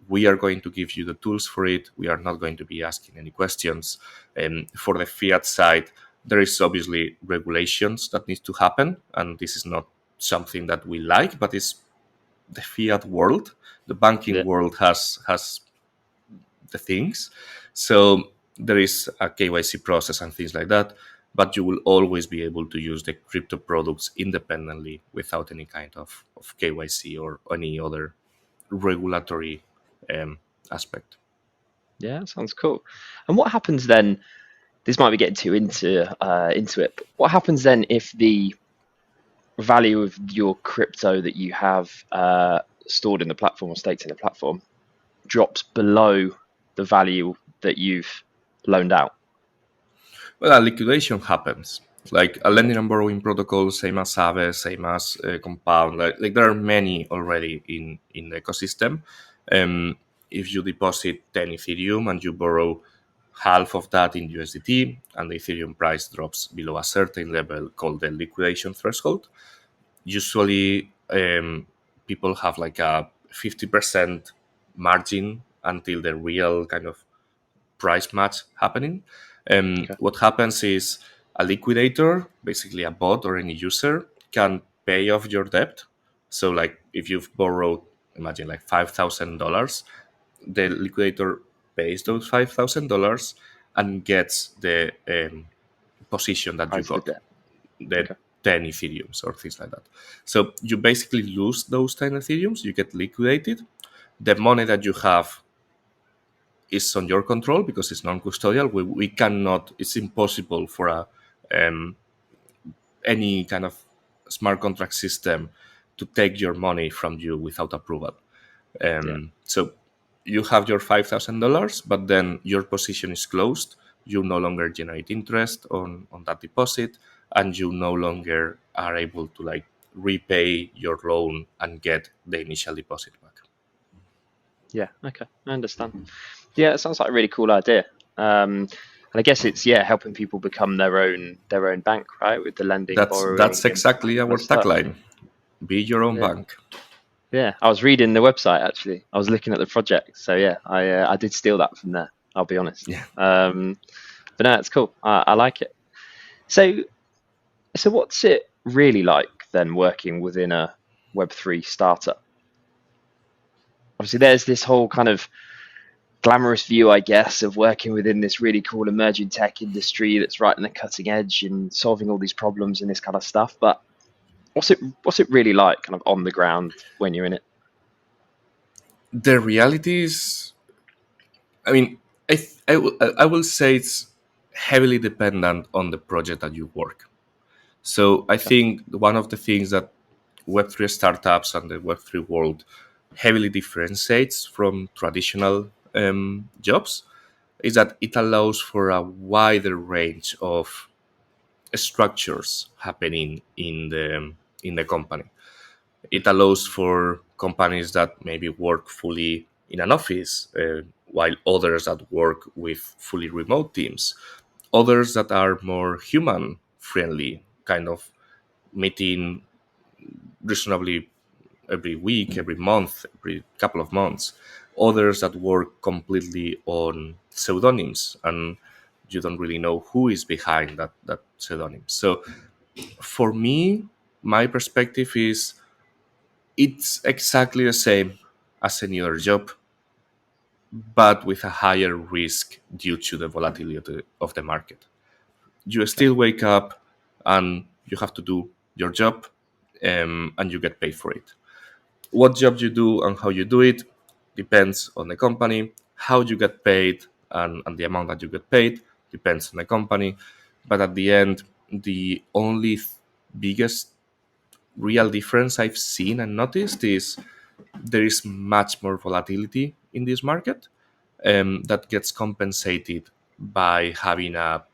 we are going to give you the tools for it. We are not going to be asking any questions. For the fiat side, there is obviously regulations that need to happen, and this is not something that we like, but it's the fiat world. The banking Yeah. world has the things. So there is a KYC process and things like that, but you will always be able to use the crypto products independently without any kind of KYC or any other regulatory um, aspect. Yeah, sounds cool. And what happens then? This might be getting too into it. But what happens then if the value of your crypto that you have stored in the platform or staked in the platform drops below the value that you've loaned out? Well, a liquidation happens. Like a Okay. lending and borrowing protocol, same as Aave, same as Compound. Like there are many already in the ecosystem. Um, if you deposit 10 Ethereum and you borrow half of that in USDT, and the Ethereum price drops below a certain level called the liquidation threshold, usually people have like a 50% margin until the real kind of price match happening. Okay. What happens is a liquidator, basically a bot or any user, can pay off your debt. So, like if you've borrowed, imagine like $5,000, the liquidator pays those $5,000 and gets the position that you Price of got, the debt. the Okay. 10 Ethereums or things like that. So you basically lose those 10 Ethereums, you get liquidated. The money that you have is on your control because it's non-custodial. We cannot. It's impossible for um, any kind of smart contract system to take your money from you without approval. Yeah. So you have your $5,000, but then your position is closed. You no longer generate interest on that deposit, and you no longer are able to like repay your loan and get the initial deposit back. Yeah, okay, I understand. Yeah, it sounds like a really cool idea. And I guess it's helping people become their own bank, right? With the lending, That's borrowing, and exactly all our that stuff. tagline: be your own Yeah, bank. yeah. I was reading the website actually. I was looking at the project, so yeah, I did steal that from there. I'll be honest. Yeah. But no, it's cool. I like it. So so what's it really like then working within a Web3 startup? Obviously, there's this whole kind of glamorous view, I guess, of working within this really cool emerging tech industry that's right on the cutting edge and solving all these problems and this kind of stuff. But what's it really like, kind of on the ground when you're in it? The reality is, I mean, I will say it's heavily dependent on the project that you work. So I Okay. think one of the things that Web3 startups and the Web3 world heavily differentiates from traditional jobs is that it allows for a wider range of structures happening in the company. It allows for companies that maybe work fully in an office, while others that work with fully remote teams, others that are more human friendly, kind of meeting reasonably every week, every month, every couple of months. Others that work completely on pseudonyms, and you don't really know who is behind that pseudonym. So for me, my perspective is it's exactly the same as any other job, but with a higher risk due to the volatility of the market. You Okay. still wake up and you have to do your job, and you get paid for it. What job you do and how you do it depends on the company. How you get paid and the amount that you get paid depends on the company. But at the end, the only biggest real difference I've seen and noticed is there is much more volatility in this market, that gets compensated by having a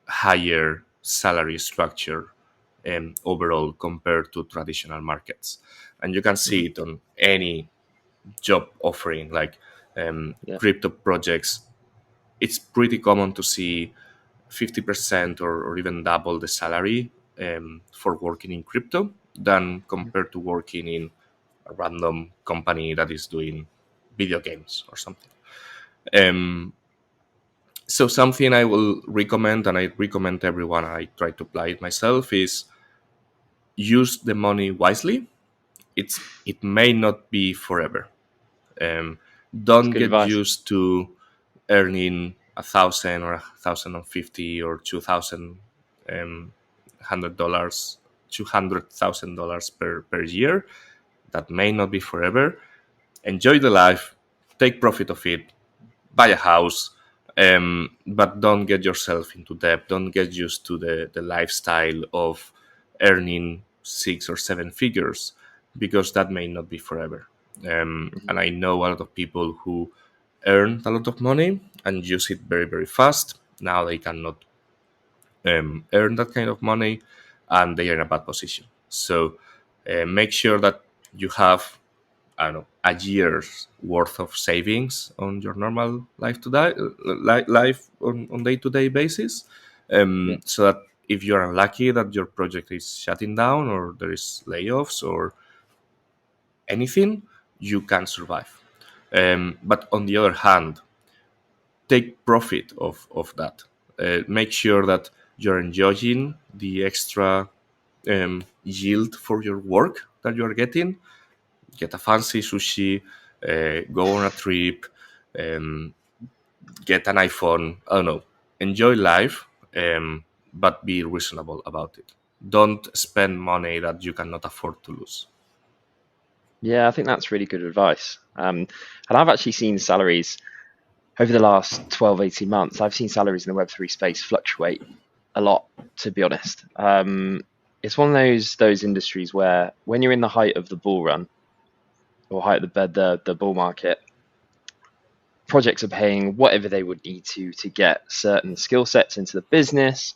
higher salary structure overall compared to traditional markets. And you can see Hmm. it on any job offering, like Yeah. crypto projects. It's pretty common to see 50% or even double the salary for working in crypto than compared to working in a random company that is doing video games or something. Um, so something I will recommend, and I recommend everyone, I try to apply it myself, is use the money wisely. It may not be forever. Um, That's don't good get advice. used to earning 1,000 or 1,050 or 2,000 $100, $200,000 per year. That may not be forever. Enjoy the life, take profit of it, buy a house, but don't get yourself into debt. Don't get used to the lifestyle of earning 6 or 7 figures, because that may not be forever. Hmm. And I know a lot of people who earn a lot of money and use it very, very fast. Now they cannot earn that kind of money, and they are in a bad position. So make sure that you have, I don't know, a year's worth of savings on your normal life to die, life on day to day basis, Yeah. so that if you're unlucky that your project is shutting down or there is layoffs or anything, you can survive. But on the other hand, take profit of that. Make sure that you're enjoying the extra yield for your work that you're getting. Get a fancy sushi, go on a trip, um, get an iPhone. I don't know. Enjoy life, but be reasonable about it. Don't spend money that you cannot afford to lose. Yeah, I think that's really good advice. And I've actually seen salaries over the last 12, 18 months. I've seen salaries in the Web3 space fluctuate a lot, to be honest. It's one of those industries where when you're in the height of the bull run or height of the bull market, projects are paying whatever they would need to get certain skill sets into the business.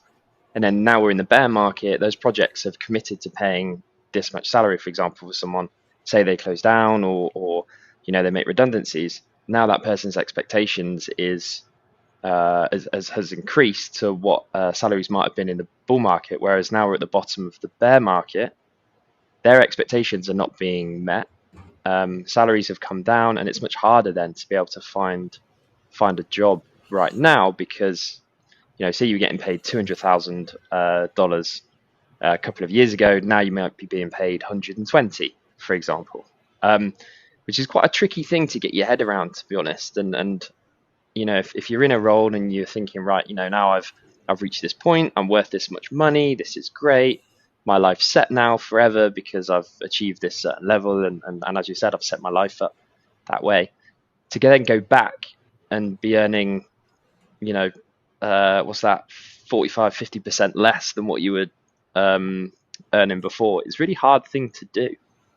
And then now we're in the bear market, those projects have committed to paying this much salary, for example, for someone, say they close down or they make redundancies. Now that person's expectations is has increased to what salaries might have been in the bull market, whereas now we're at the bottom of the bear market. Their expectations are not being met. Salaries have come down, and it's much harder then to be able to find a job right now because say you're getting paid $200,000 a couple of years ago. Now you might be being paid 120, for example, which is quite a tricky thing to get your head around, to be honest. And if you're in a role and you're thinking, right, now I've reached this point, I'm worth this much money, this is great, my life's set now forever because I've achieved this certain level, and as you said, I've set my life up that way. To then go back and be earning, what's that, 45, 50% less than what you were earning before, is a really hard thing to do.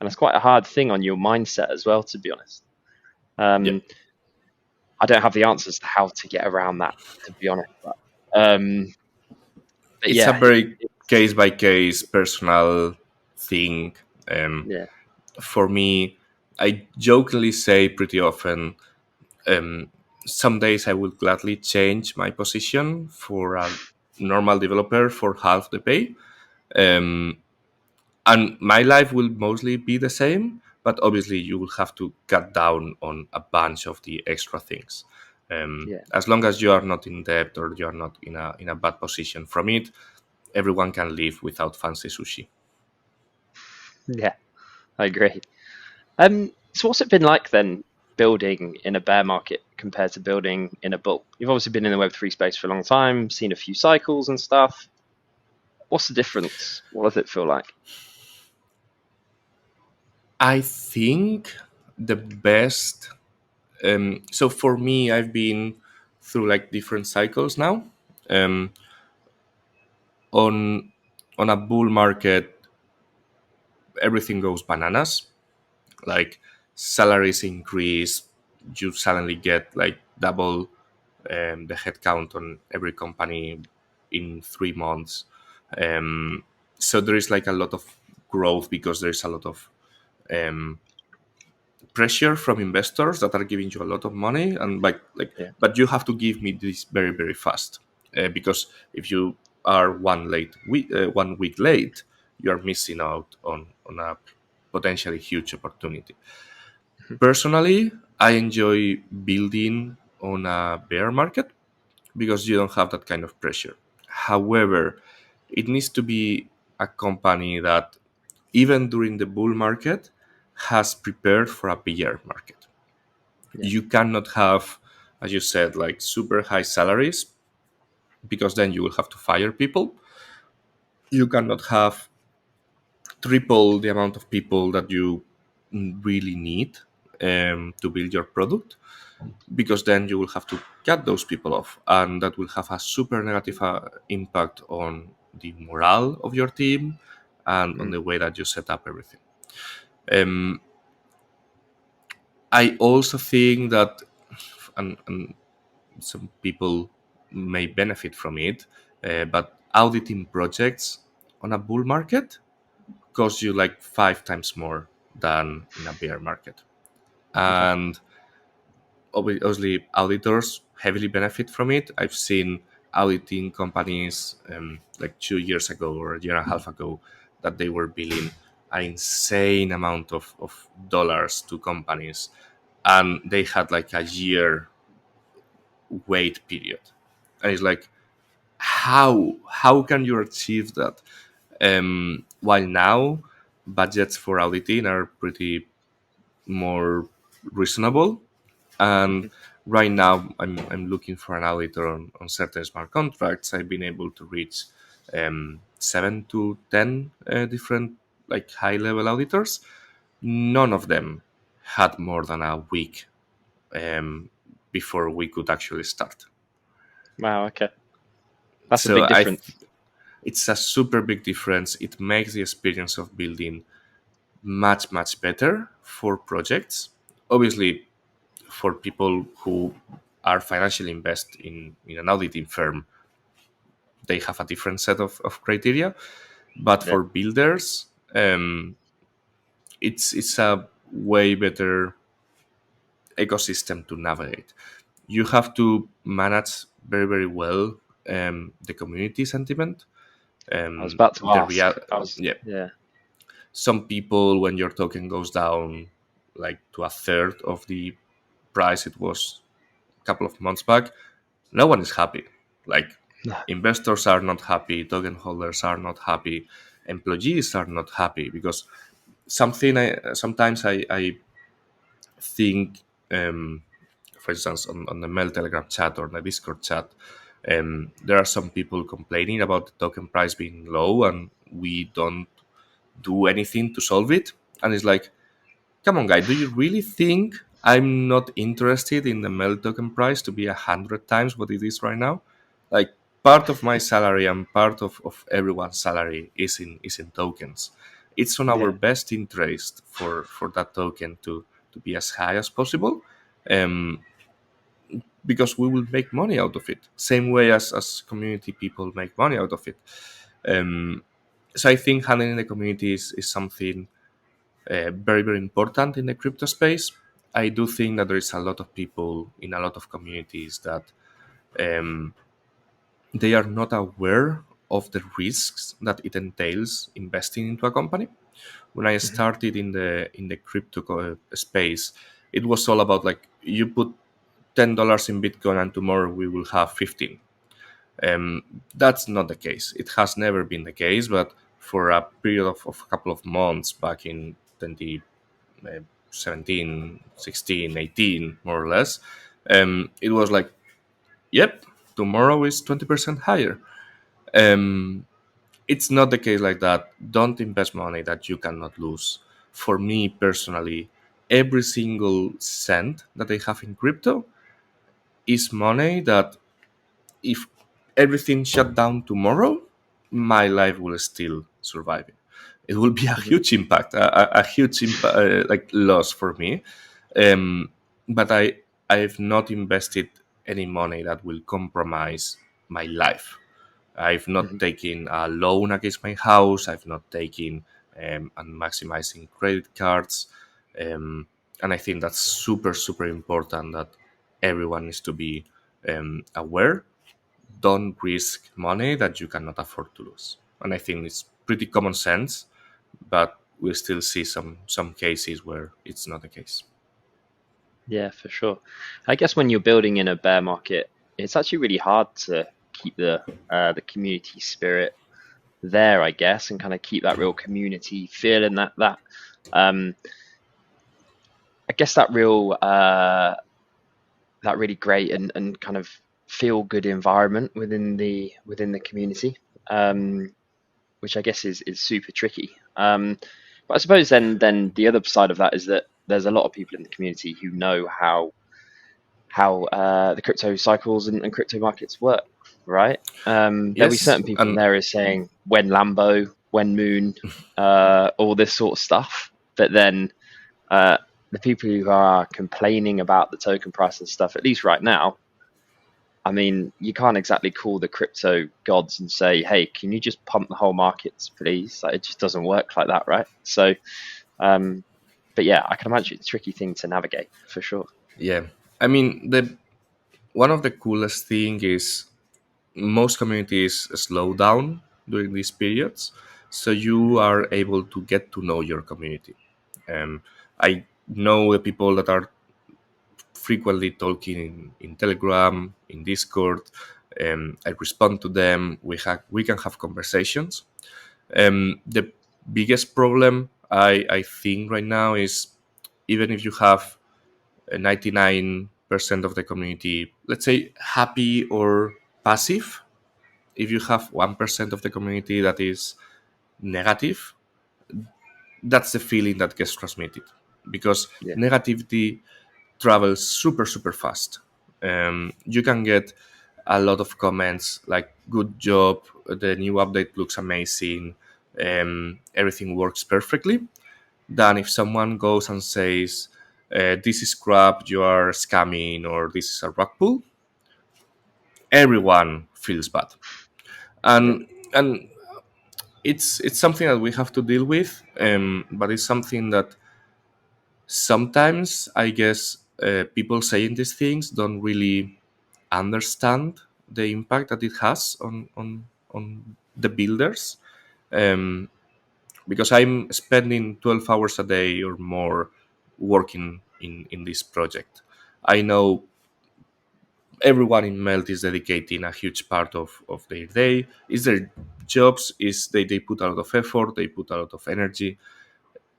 And it's quite a hard thing on your mindset as well, to be honest. Yeah, I don't have the answers to how to get around that, to be honest. But it's a yeah, very case by case personal thing. Um, yeah, for me, I jokingly say pretty often, um, some days I will gladly change my position for a normal developer for half the pay. Um, and my life will mostly be the same, but obviously you will have to cut down on a bunch of the extra things. yeah, As long as you are not in debt or you are not in a bad position from it, everyone can live without fancy sushi. yeah. I agree. So what's it been like then building in a bear market compared to building in a bull? You've obviously been in the Web3 space for a long time, seen a few cycles and stuff. What's the difference? What does it feel like? I think the best. So for me, I've been through like different cycles now. Um, on on a bull market, everything goes bananas. Like salaries increase, you suddenly get like double the headcount on every company in 3 months. Um, so there is like a lot of growth because there's a lot of um, pressure from investors that are giving you a lot of money, and Yeah. but you have to give me this very very fast, because if you are 1 week late, you are missing out on a potentially huge opportunity. Personally, I enjoy building on a bear market because you don't have that kind of pressure. However, it needs to be a company that, even during the bull market, has prepared for a bear market. Yeah. You cannot have, as you said, like super high salaries because then you will have to fire people. You cannot have triple the amount of people that you really need to build your product, because then you will have to cut those people off, and that will have a super negative impact on the morale of your team and on Mm. the way that you set up everything. um, I also think that, and some people may benefit from it, but auditing projects on a bull market cost you like 5 times more than in a bear market. Okay. And obviously auditors heavily benefit from it. I've seen auditing companies, like 2 years ago or a year and a half ago, that they were billing an insane amount of dollars to companies, and they had like a year wait period. And it's like, how can you achieve that? While now budgets for auditing are pretty more reasonable. And Hmm. right now, I'm looking for an auditor on certain smart contracts. I've been able to reach 7 to 10 different like high level auditors. None of them had more than a week um, before we could actually start. Wow. Okay. That's a So big difference. it's a super big difference. It makes the experience of building much much better for projects. Obviously, for people who are financially invested in an auditing firm, they have a different set of criteria. But Yeah. for builders, um, it's a way better ecosystem to navigate. You have to manage very very well the community sentiment. I was about to The ask. real Yeah, Yeah, some people, when your token goes down like to a third of the price it was a couple of months back, no one is happy. Like, investors are not happy, token holders are not happy, employees are not happy, because sometimes I think, for instance, on the Mail Telegram chat or the Discord chat, there are some people complaining about the token price being low and we don't do anything to solve it. And it's like, come on, guy, do you really think I'm not interested in the Mel token price to be 100 times what it is right now? Like, part of my salary and part of everyone's salary is in tokens. It's on our yeah, best interest for that token to be as high as possible, um, because we will make money out of it. Same way as community people make money out of it. Um, so I think handling the community is something very, very important in the crypto space. I do think that there is a lot of people in a lot of communities that um, they are not aware of the risks that it entails investing into a company. When I mhm, started in the crypto space, it was all about like, you put $10 in Bitcoin and tomorrow we will have 15. Um, that's not the case. It has never been the case, but for a period of a couple of months back in 2017, 16, 18, more or less, it was like, yep, tomorrow is 20% higher. Um, it's not the case like that. Don't invest money that you cannot lose. For me personally, every single cent that I have in crypto is money that, if everything shut down tomorrow, my life will still survive. It will be a mhm, huge impact, a huge like loss for me. Um, but I've not invested any money that will compromise my life. I've not mhm. taken a loan against my house. I've not taken and maximizing credit cards. And I think that's super, super important that everyone needs to be aware. Don't risk money that you cannot afford to lose. And I think it's pretty common sense, but we still see some cases where it's not the case. Yeah, for sure. I guess when you're building in a bear market, it's actually really hard to keep the community spirit there, I guess, and kind of keep that real community feel and that um I guess that really great and kind of feel good environment within the community, which I guess is super tricky. But I suppose then the other side of that is that there's a lot of people in the community who know how the crypto cycles and crypto markets work, right? There'll be Yes, certain people and there is saying when Lambo, when Moon, all this sort of stuff. But then uh, the people who are complaining about the token price and stuff, at least right now, I mean, you can't exactly call the crypto gods and say, "Hey, can you just pump the whole markets, please?" Like, it just doesn't work like that, right? So, um, but yeah, I can imagine it's a tricky thing to navigate for sure. yeah, I mean, the one of the coolest thing is most communities slow down during these periods, so you are able to get to know your community. I know the people that are frequently talking in Telegram, in Discord. I respond to them. We can have conversations. The biggest problem I think right now is, even if you have 99% of the community, let's say, happy or passive, if you have 1% of the community that is negative, that's the feeling that gets transmitted, because Yeah, negativity travels super super fast. You can get a lot of comments like, good job, the new update looks amazing, everything works perfectly, than if someone goes and says, this is crap, you are scamming, or this is a rug pull. Everyone feels bad. yeah, And it's something that we have to deal with, but it's something that sometimes I guess people saying these things don't really understand the impact that it has on the builders. Um, because I'm spending 12 hours a day or more working in this project. I know everyone in Melt is dedicating a huge part of their day. Is their jobs, is they put a lot of effort, they put a lot of energy.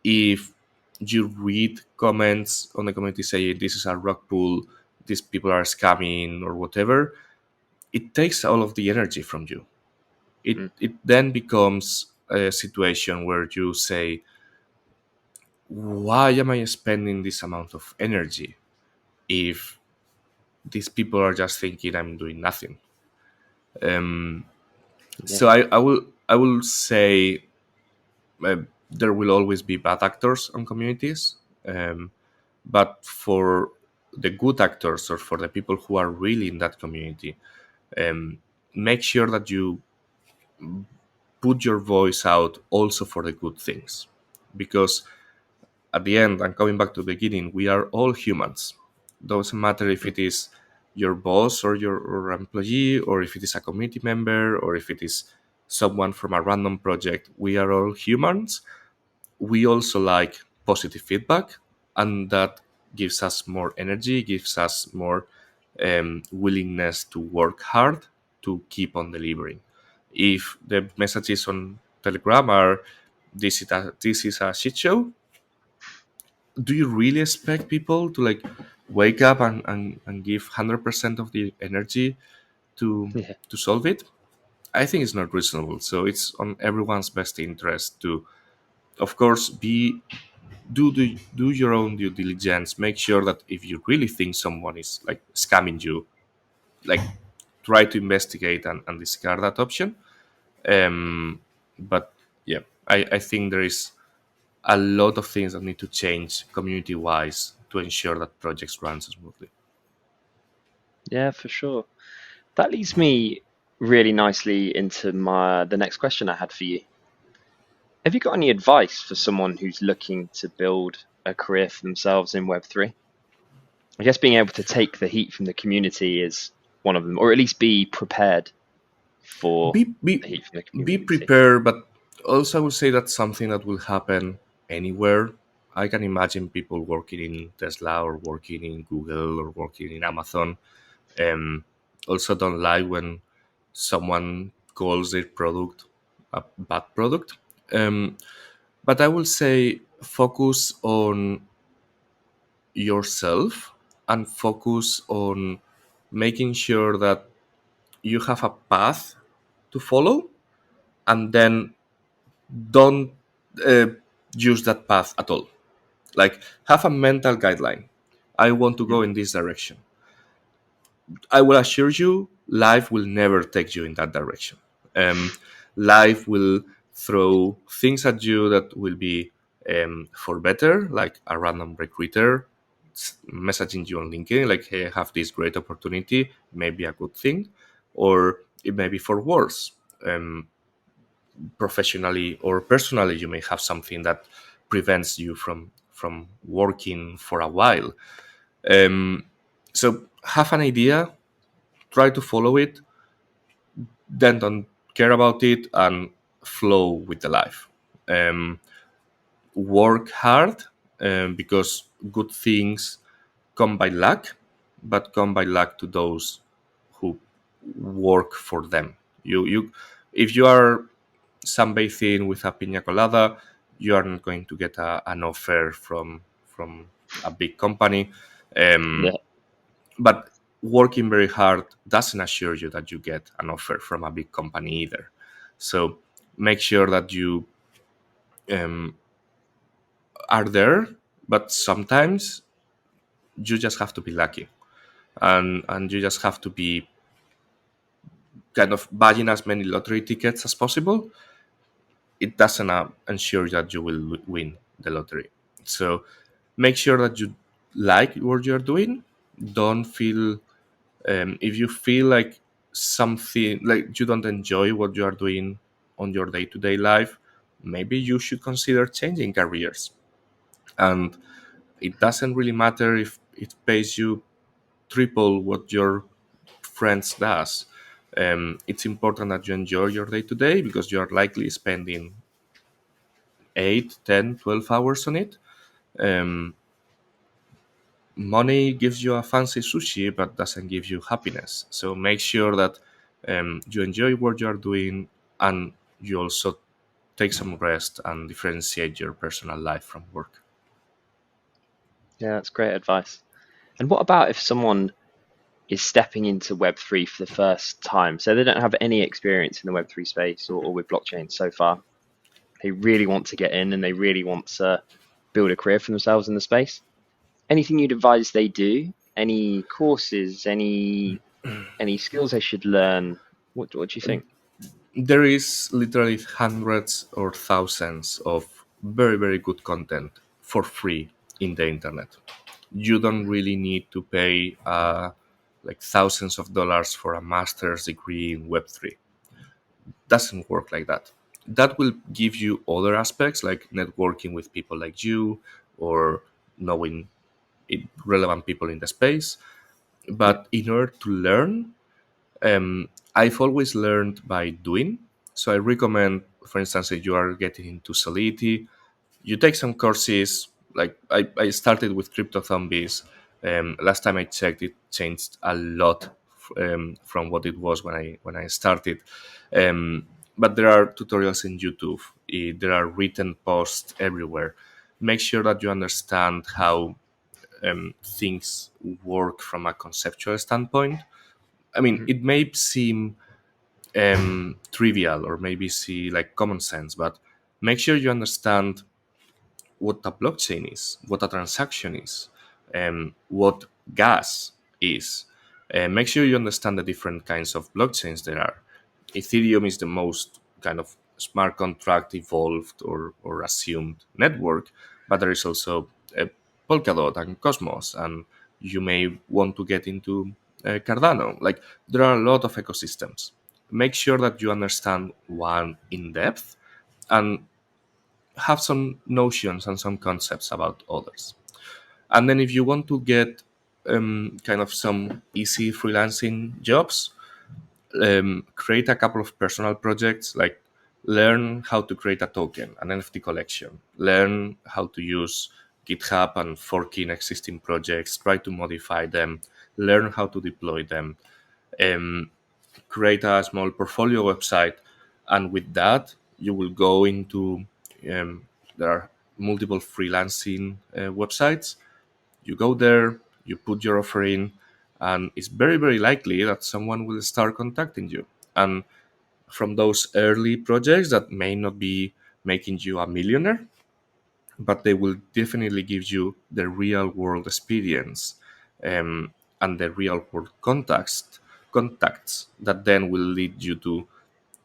If you read comments on the community saying this is a rock pool, these people are scamming or whatever, it takes all of the energy from you. Mm. It then becomes a situation where you say, why am I spending this amount of energy if these people are just thinking I'm doing nothing? Um, so Yeah. I will say uh, there will always be bad actors on communities, but for the good actors or for the people who are really in that community, um, make sure that you put your voice out also for the good things, because at the end, and coming back to the beginning, we are all humans. Doesn't matter if Mm. it is your boss or your employee, or if it is a community member, or if it is someone from a random project. We are all humans. We also like positive feedback, and that gives us more energy, gives us more willingness to work hard to keep on delivering. If the messages on Telegram are this is a shit show, do you really expect people to like wake up and give 100% of the energy to Yeah. to solve it? I think it's not reasonable. So it's on everyone's best interest to, of course, do your own due diligence. Make sure that if you really think someone is like scamming you, like try to investigate and discard that option. But yeah, I think there is a lot of things that need to change community wise to ensure that projects run smoothly. Yeah, for sure. That leads me really nicely into my the next question I had for you. Have you got any advice for someone who's looking to build a career for themselves in Web3? I guess being able to take the heat from the community is one of them, or at least be prepared for Be be the heat from the be community. prepared, but also I would say that's something that will happen anywhere. I can imagine people working in Tesla or working in Google or working in Amazon. Also, don't like when someone calls their product a bad product. Um, but I will say focus on yourself and focus on making sure that you have a path to follow, and then don't uh, use that path at all. Like, have a mental guideline. I want to go Mhm. in this direction. I will assure you, life will never take you in that direction. Um, Life will throw things at you that will be for better, like a random recruiter messaging you on LinkedIn, like, hey, I have this great opportunity, maybe a good thing, or it may be for worse. Um, Professionally or personally, you may have something that prevents you from working for a while. Um, so have an idea, try to follow it, then don't care about it and flow with the life. Um, Work hard, because good things come by luck, but come by luck to those who work for them. If you are sunbathing with a pina colada, you are not going to get an offer from a big company. Yeah, But working very hard doesn't assure you that you get an offer from a big company either. So make sure that you um, are there, but sometimes you just have to be lucky, and you just have to be kind of buying as many lottery tickets as possible. It doesn't ensure that you will win the lottery. So make sure that you like what you're doing. Don't feel if you feel like something like you don't enjoy what you are doing, on your day-to-day life, maybe you should consider changing careers. And it doesn't really matter if it pays you triple what your friends does. It's important that you enjoy your day-to-day, because you are likely spending 8, 10, 12 hours on it. um, Money gives you a fancy sushi but doesn't give you happiness. So make sure that you enjoy what you are doing, and you also take some rest and differentiate your personal life from work. Yeah, that's great advice. And what about if someone is stepping into Web3 for the first time? So they don't have any experience in the Web3 space or with blockchain so far. They really want to get in and they really want to build a career for themselves in the space. Anything you'd advise they do? Any courses? Any skills they should learn? What do you think? There is literally hundreds or thousands of very, very good content for free in the internet. You don't really need to pay like thousands of dollars for a master's degree in Web3. Doesn't work like that. That will give you other aspects like networking with people like you, or knowing relevant people in the space. Yeah. But in order to learn, I've always learned by doing. So I recommend, for instance, if you are getting into Solidity, you take some courses. Like I started with Crypto Zombies. Last time I checked, it changed a lot from what it was when I started. Um, but there are tutorials in YouTube. There are written posts everywhere. Make sure that you understand how things work from a conceptual standpoint. I mean, Mhm. it may seem trivial, or maybe see like common sense, but make sure you understand what a blockchain is, what a transaction is, what gas is. Make sure you understand the different kinds of blockchains there are. Ethereum is the most kind of smart contract evolved or assumed network, but there is also Polkadot and Cosmos, and you may want to get into Cardano. Like, there are a lot of ecosystems. Make sure that you understand one in depth, and have some notions and some concepts about others. And then if you want to get kind of some easy freelancing jobs, create a couple of personal projects, like learn how to create a token, an NFT collection, learn how to use GitHub and forking existing projects, try to modify them, learn how to deploy them, um, create a small portfolio website, and with that you will go into there are multiple freelancing websites. You go there, you put your offer in, and it's very, very likely that someone will start contacting you. And from those early projects that may not be making you a millionaire, but they will definitely give you the real world experience, and the real world contacts that then will lead you to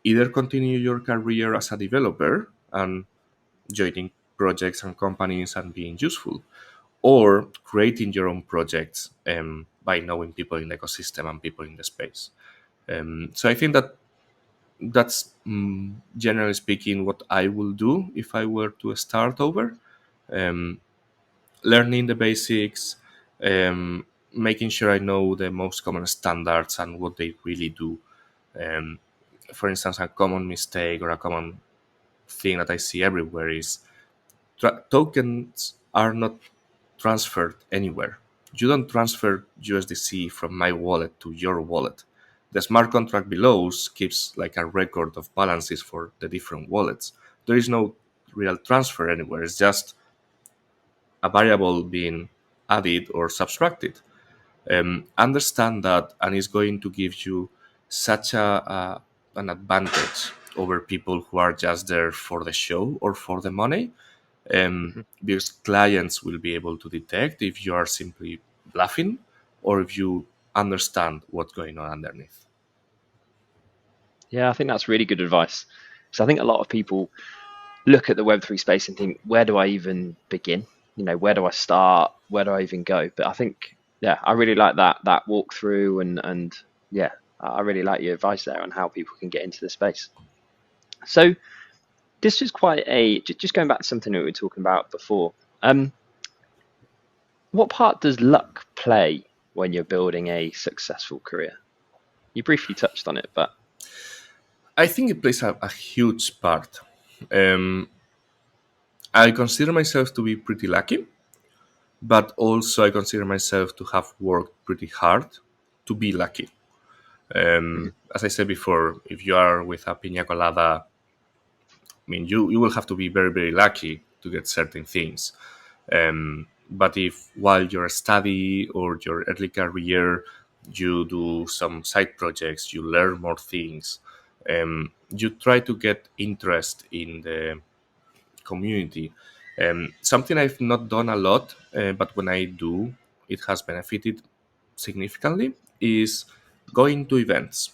either continue your career as a developer and joining projects and companies and being useful, or creating your own projects by knowing people in the ecosystem and people in the space. So I think that that's generally speaking what I will do if I were to start over. Um, Learning the basics, making sure I know the most common standards and what they really do. Um, for instance, a common mistake or a common thing that I see everywhere is tokens are not transferred anywhere. You don't transfer USDC from my wallet to your wallet. The smart contract below keeps like a record of balances for the different wallets. There is no real transfer anywhere. It's just a variable being added or subtracted. Understand that, and it's going to give you such an advantage over people who are just there for the show or for the money, Mhm. because clients will be able to detect if you are simply bluffing or if you understand what's going on underneath. Yeah, I think that's really good advice. So I think a lot of people look at the Web3 space and think, where do I even begin? Where do I start? Where do I even go? But I think, yeah, I really like that walkthrough and yeah, I really like your advice there on how people can get into the space. So this was quite a just going back to something that we were talking about before. Um, what part does luck play when you're building a successful career? You briefly touched on it, but I think it plays a huge part. Um, I consider myself to be pretty lucky, but also I consider myself to have worked pretty hard to be lucky. Mhm. As I said before, if you are with a pina colada, I mean, you will have to be very, very lucky to get certain things. But if while you're study or your early career, you do some side projects, you learn more things, you try to get interest in the community. Something I've not done a lot, but when I do, it has benefited significantly, is going to events.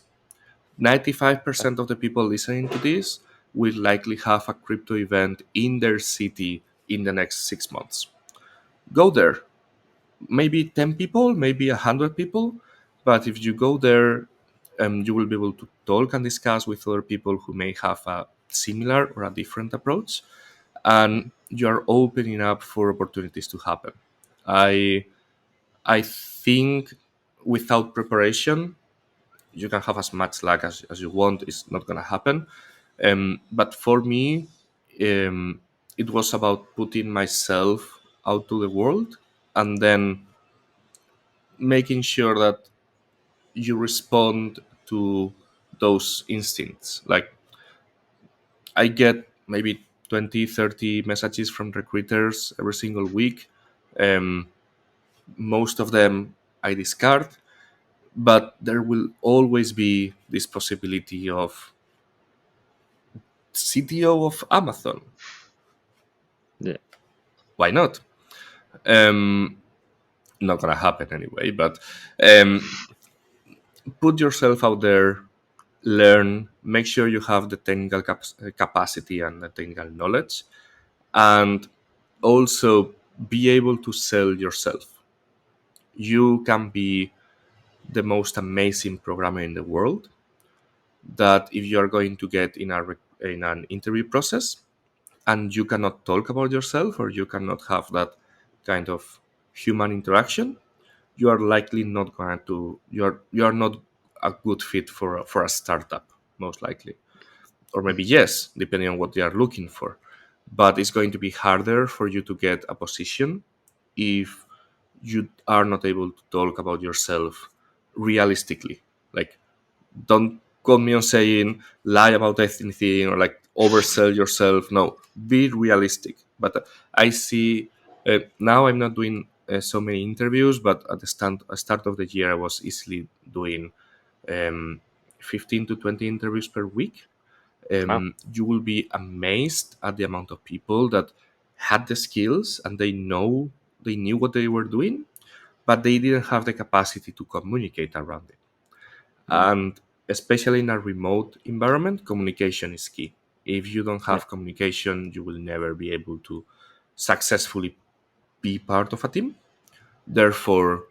95% of the people listening to this will likely have a crypto event in their city in the next 6 months. Go there. Maybe 10 people, maybe 100 people, but if you go there, you will be able to talk and discuss with other people who may have a similar or a different approach, and you're opening up for opportunities to happen. I I think without preparation, you can have as much luck as you want. It's not going to happen. But for me, it was about putting myself out to the world and then making sure that you respond to those instincts. Like I get maybe 20, 30 messages from recruiters every single week. Um, Most of them I discard, but there will always be this possibility of CTO of Amazon. yeah, Why not? Um, Not gonna happen anyway. But um, put yourself out there, learn, make sure you have the technical capacity and the technical knowledge, and also be able to sell yourself. You can be the most amazing programmer in the world. That if you are going to get in an interview process, and you cannot talk about yourself or you cannot have that kind of human interaction, you are likely not going to you are not a good fit for a startup, most likely. Or maybe yes, depending on what they are looking for. But it's going to be harder for you to get a position if you are not able to talk about yourself realistically. Like, don't quote me on saying lie about anything or like oversell yourself. No, be realistic. But I see now I'm not doing so many interviews, but at the start of the year I was easily doing um, 15 to 20 interviews per week. wow, You will be amazed at the amount of people that had the skills and they knew what they were doing, but they didn't have the capacity to communicate around it. mm, And especially in a remote environment, communication is key. If you don't yeah, have communication, you will never be able to successfully be part of a team. Therefore,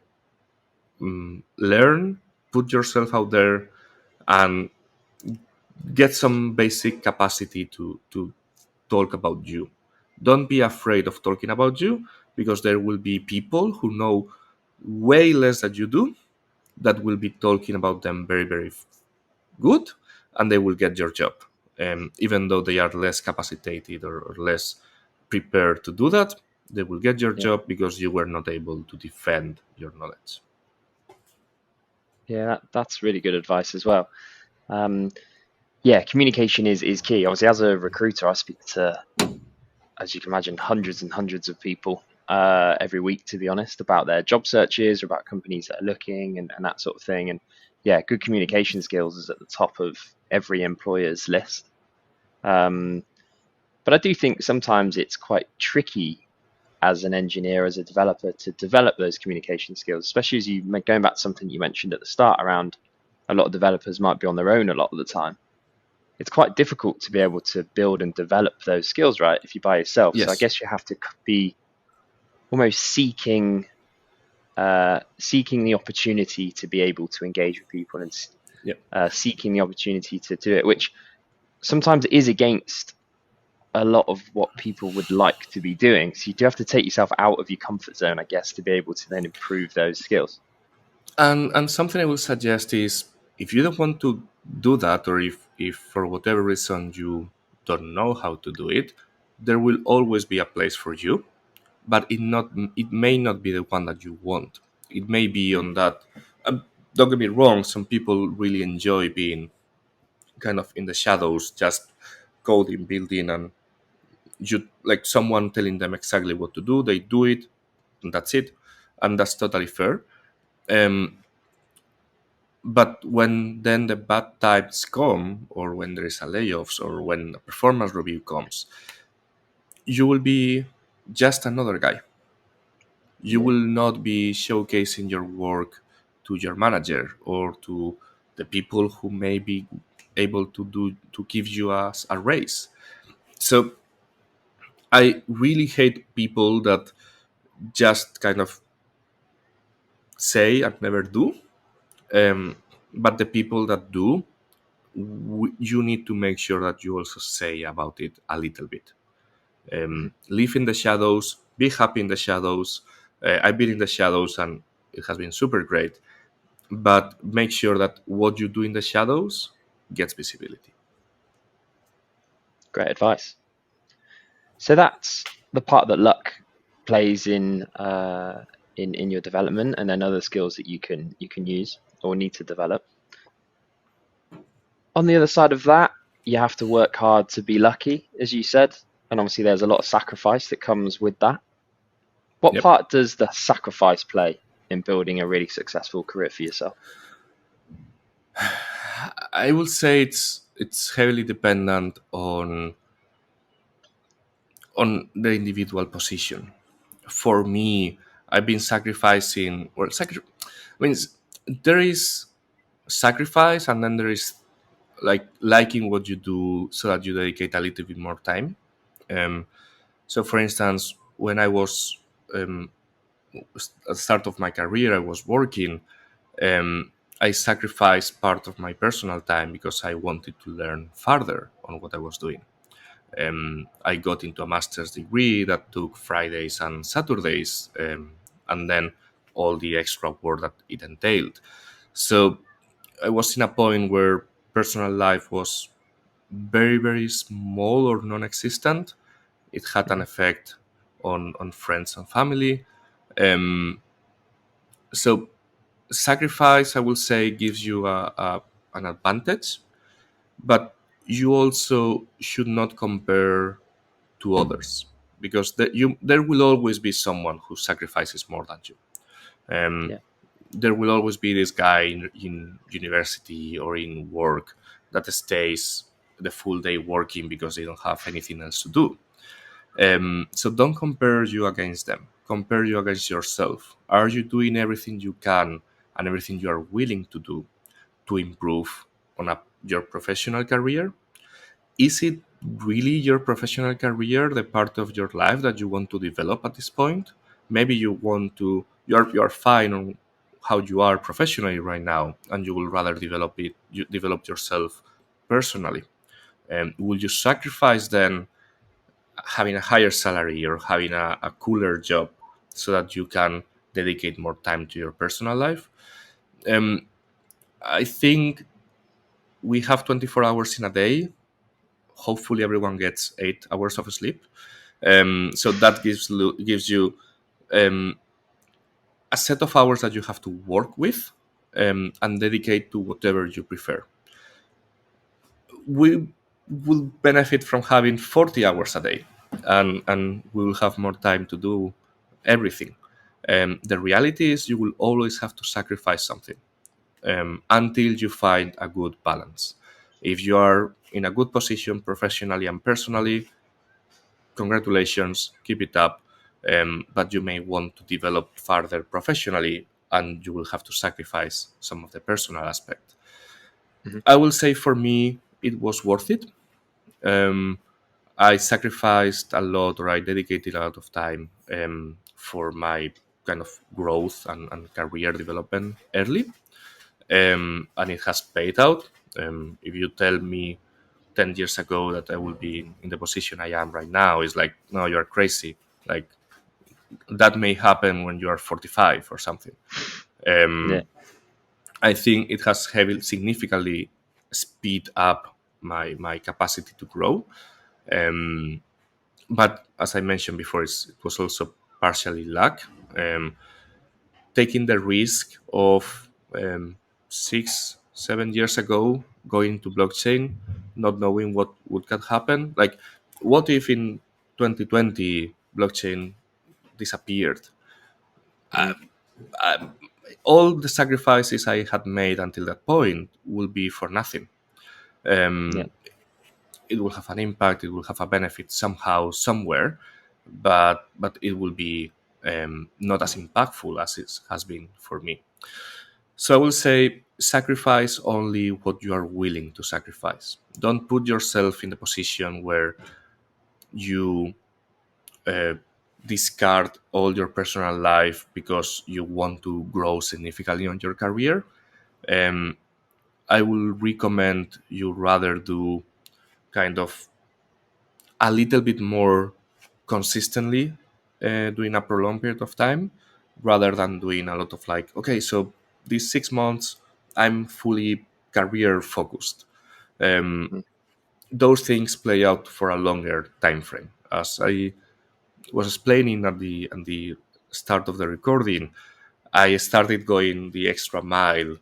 learn, put yourself out there, and get some basic capacity to talk about you. Don't be afraid of talking about you, because there will be people who know way less than you do that will be talking about them very, very good, and they will get your job. Even though they are less capacitated or less prepared to do that, they will get your yeah, job because you were not able to defend your knowledge. yeah. That's really good advice as well. Um, yeah, communication is key. Obviously, as a recruiter, I speak to, as you can imagine, hundreds and hundreds of people every week, to be honest, about their job searches or about companies that are looking and that sort of thing. And yeah, good communication skills is at the top of every employer's list. Um, but I do think sometimes it's quite tricky as an engineer, as a developer, to develop those communication skills, especially as you going back to something you mentioned at the start around a lot of developers might be on their own a lot of the time. It's quite difficult to be able to build and develop those skills, right? If you're by yourself. So I Yes. guess you have to be almost seeking the opportunity to be able to engage with people and Yep. seeking the opportunity to do it, which sometimes it is against a lot of what people would like to be doing. So you do have to take yourself out of your comfort zone, I guess, to be able to then improve those skills. And something I will suggest is, if you don't want to do that, or if for whatever reason you don't know how to do it, there will always be a place for you, but it may not be the one that you want. It may be Mm, on that. Don't get me wrong. Some people really enjoy being kind of in the shadows, just coding, building, and you like someone telling them exactly what to do. They do it, and that's it, and that's totally fair. Um, but when then the bad times come, or when there is a layoffs, or when a performance review comes, you will be just another guy. You yeah. will not be showcasing your work to your manager or to the people who may be able to give you a raise. So I really hate people that just kind of say and never do. Um, but the people that do, you need to make sure that you also say about it a little bit. Mhm. Live in the shadows, be happy in the shadows. I've been in the shadows and it has been super great. But make sure that what you do in the shadows gets visibility. Great advice. So that's the part that luck plays in your development, and then other skills that you can use or need to develop. On the other side of that, you have to work hard to be lucky, as you said, and obviously there's a lot of sacrifice that comes with that. What Yep. part does the sacrifice play in building a really successful career for yourself? I will say it's heavily dependent on the individual position. For me, I've been sacrificing, or means there is sacrifice, and then there is like liking what you do so that you dedicate a little bit more time. Um, so, for instance, when I was at the start of my career, I was working. Um, I sacrificed part of my personal time because I wanted to learn further on what I was doing. I got into a master's degree that took Fridays and Saturdays, and then all the extra work that it entailed. So I was in a point where personal life was very, very small or non existent. It had an Mhm. effect on friends and family. Um, so, sacrifice, I will say, gives you an advantage, but you also should not compare to others, because there will always be someone who sacrifices more than you. Um, Yeah. there will always be this guy in university or in work that stays the full day working because they don't have anything else to do. So don't compare you against them. Compare you against yourself. Are you doing everything you can and everything you are willing to do to improve on your professional career? Is it really your professional career, the part of your life that you want to develop at this point? Maybe you're fine on how you are professionally right now, and you will rather you develop yourself personally. And will you sacrifice then having a higher salary or having a cooler job so that you can dedicate more time to your personal life? Um, I think we have 24 hours in a day. Hopefully, everyone gets 8 hours of sleep. So that gives you um, a set of hours that you have to work with, and dedicate to whatever you prefer. We will benefit from having 40 hours a day, and we will have more time to do everything. The reality is you will always have to sacrifice something, until you find a good balance. If you are in a good position professionally and personally, congratulations, keep it up. But you may want to develop further professionally, and you will have to sacrifice some of the personal aspect. Mhm. I will say for me, it was worth it. Um, I sacrificed a lot, or I dedicated a lot of time, for my kind of growth and career development early, and it has paid out. If you tell me 10 years ago that I would be in the position I am right now is like, no, you're crazy. Like, that may happen when you are 45 or something. Yeah. I think it has heavily, significantly speed up my capacity to grow. Um, but as I mentioned before, it was also partially luck. Taking the risk of 6, 7 years ago going to blockchain, not knowing what would can happen. Like, what if in 2020 blockchain disappeared? Mm. All the sacrifices I had made until that point will be for nothing. Yeah. It will have an impact, it will have a benefit somehow, somewhere, but it will be not as impactful as it has been for me. So I will say sacrifice only what you are willing to sacrifice. Don't put yourself in the position where you uh, discard all your personal life because you want to grow significantly on your career. Um, I will recommend you rather do kind of a little bit more consistently during a prolonged period of time rather than doing a lot of like, okay, so these 6 months I'm fully career focused. Um, Mm. those things play out for a longer time frame. As I was explaining at the start of the recording, I started going the extra mile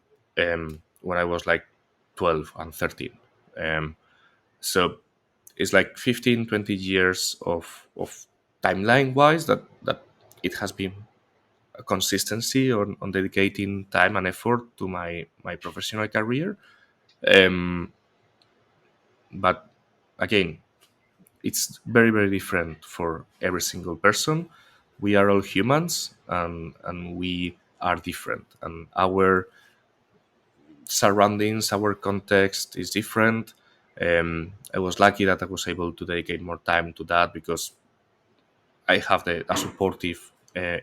when I was like 12 and 13. Um, so it's like 15, 20 years of timeline wise that it has been a consistency on dedicating time and effort to my professional career. Um, but again, it's very, very different for every single person. We are all humans, and we are different, and our surroundings, our context is different. I was lucky that I was able to dedicate more time to that because I have a supportive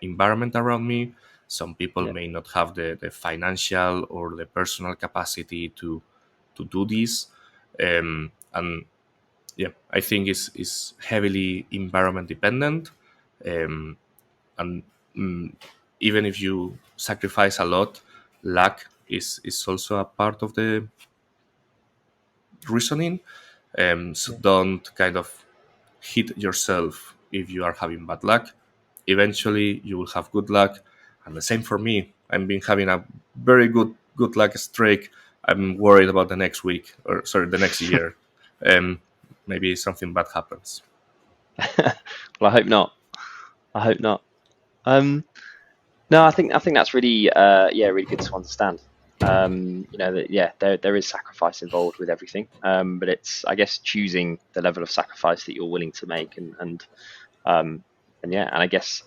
environment around me. Some people Yeah. may not have the financial or the personal capacity to do this, and yeah, I think it's heavily environment dependent, um, and mm, even if you sacrifice a lot, luck is also a part of the reasoning. So Yeah. don't kind of hit yourself if you are having bad luck. Eventually, you will have good luck, and the same for me. I've been having a very good luck streak. I'm worried about the next week, or sorry, the next year. Um, maybe something bad happens. Well, I hope not. I hope not. Um, no, I think that's really yeah, really good to understand. That yeah, there is sacrifice involved with everything. But it's, I guess, choosing the level of sacrifice that you're willing to make, um and yeah, and I guess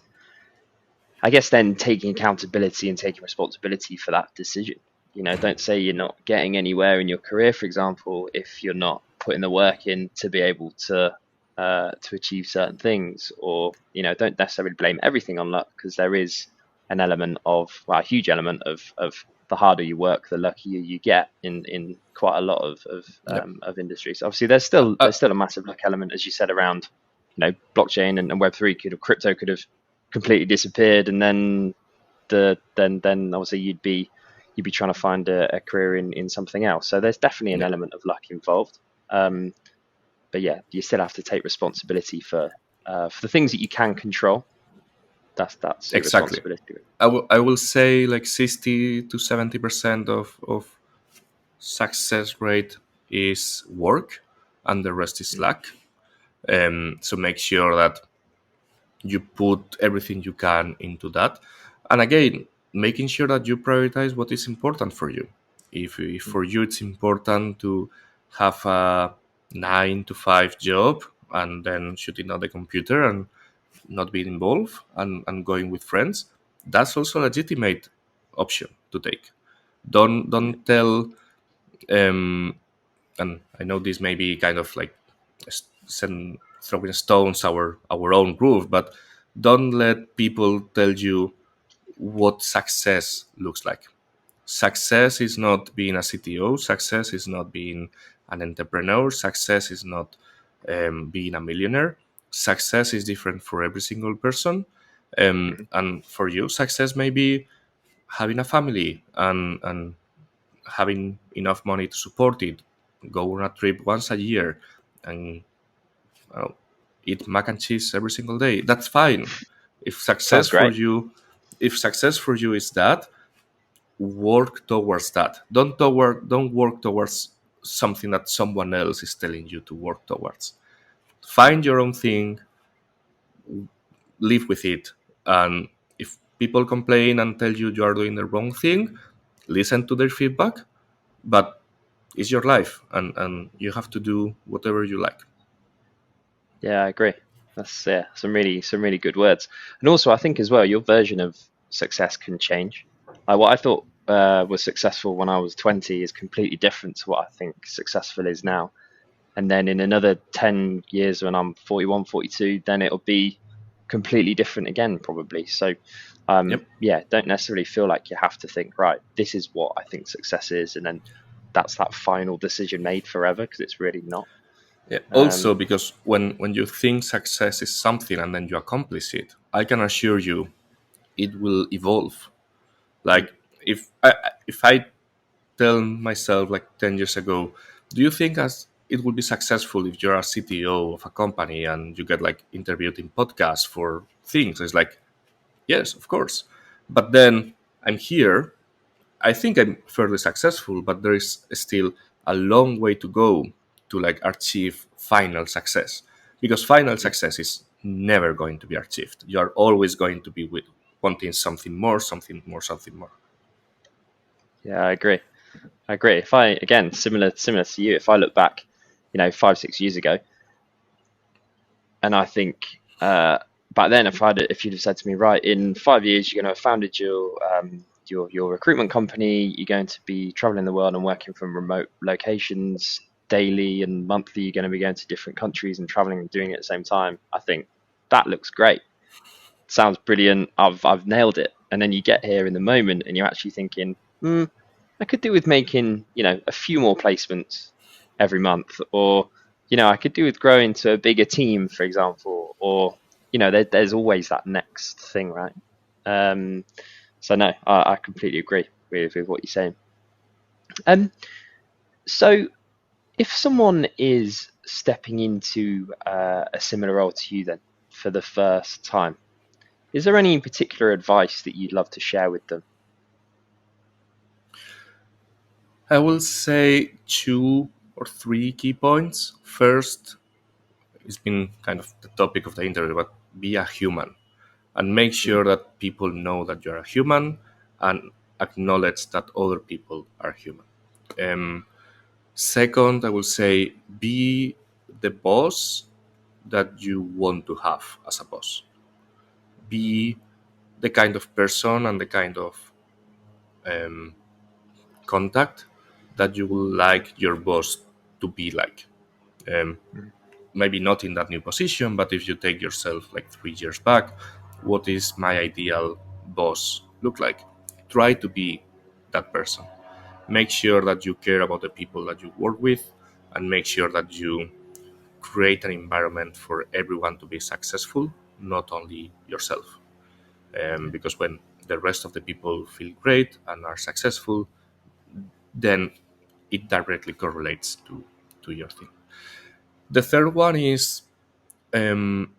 then taking accountability and taking responsibility for that decision. Don't say you're not getting anywhere in your career, for example, if you're not putting the work in to be able to achieve certain things, or don't necessarily blame everything on luck, because there is an element of, well, a huge element of the harder you work, the luckier you get in quite a lot Yep. of industries. Obviously, there's Uh, still uh, there's still a massive luck element, as you said, around blockchain and Web3 crypto could have completely disappeared, and then obviously you'd be trying to find a career in something else. So there's definitely an yeah, element of luck involved. Um, but yeah, you still have to take responsibility for the things that you can control. That's your exactly. responsibility. I will say like 60 to 70% of success rate is work, and the rest is Mm. luck. So make sure that you put everything you can into that, and again, making sure that you prioritize what is important for you. If Mm. for you it's important to have a 9 to 5 job and then shooting on the computer and not being involved and going with friends, that's also a legitimate option to take. Yeah. Don't tell, um, and I know this may be kind of like throwing stones our own roof, but don't let people tell you what success looks like. Success is not being a CTO. Success is not being an entrepreneur. Success is not being a millionaire. Success is different for every single person. And for you, success may be having a family and having enough money to support it, go on a trip once a year, and uh, eat mac and cheese every single day. That's fine. If Sounds success for great. you, if success for you is that, work towards that. Don't work towards something that someone else is telling you to work towards. Find your own thing, live with it, and if people complain and tell you you are doing the wrong thing, listen to their feedback, but it's your life, and you have to do whatever you like. Yeah, I agree. That's some really good words. And also, I think as well, your version of success can change. What I thought was successful when I was 20 is completely different to what I think successful is now. And then in another 10 years when I'm 41, 42, then it'll be completely different again, probably. So, Yep. yeah, don't necessarily feel like you have to think, right, this is what I think success is, and then that's that final decision made forever, because it's really not. Yeah. Also, Um, because when you think success is something and then you accomplish it, I can assure you it will evolve. mm, Like if I tell myself like 10 years ago, do you think as it will be successful if you're a CTO of a company and you get like interviewed in podcasts for things? It's like yes, of course. But then I'm here. I think I'm fairly successful, but there is still a long way to go to like achieve final success. Because final yeah, success is never going to be achieved. You are always going to be with wanting something more, something more, something more. yeah, I agree. I agree. If I again similar to you, if I look back, 5, 6 years ago, and I think back then, if you'd have said to me, right, in 5 years you're going to have founded your recruitment company, you're going to be traveling the world and working from remote locations daily and monthly, you're going to be going to different countries and traveling and doing it at the same time. I think that looks great. Sounds brilliant. I've nailed it. And then you get here in the moment and you're actually thinking, I could do with making, a few more placements every month, or, I could do with growing to a bigger team, for example, or, there's always that next thing, right? Um, so no, I completely agree with what you're saying. Um, so if someone is stepping into a similar role to you then for the first time, is there any particular advice that you'd love to share with them? I will say two or three key points. First, it's been kind of the topic of the interview, but be a human and make Mm, sure that people know that you're a human and acknowledge that other people are human. Um, Second, I will say be the boss that you want to have as a boss. Be the kind of person and the kind of um, contact that you would like your boss to be like. Um, mm, Maybe not in that new position, but if you take yourself like 3 years back, what is my ideal boss look like? Try to be that person. Make sure that you care about the people that you work with, and make sure that you create an environment for everyone to be successful, not only yourself. yeah, Because when the rest of the people feel great and are successful, then it directly correlates to your thing. The third one is um,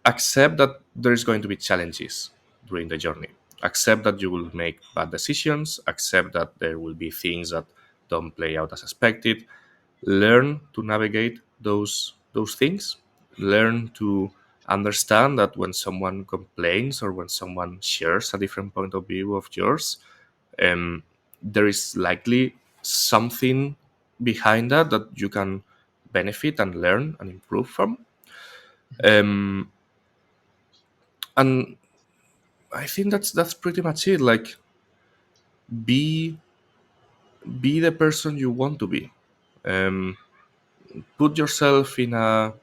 accept that there's going to be challenges during the journey. Accept that you will make bad decisions. Accept that there will be things that don't play out as expected. Learn to navigate those things. Learn to understand that when someone complains or when someone shares a different point of view of yours, um, there is likely something behind that you can benefit and learn and improve from. Um, and I think that's pretty much it. Like be be the person you want to be. Um, Put yourself in a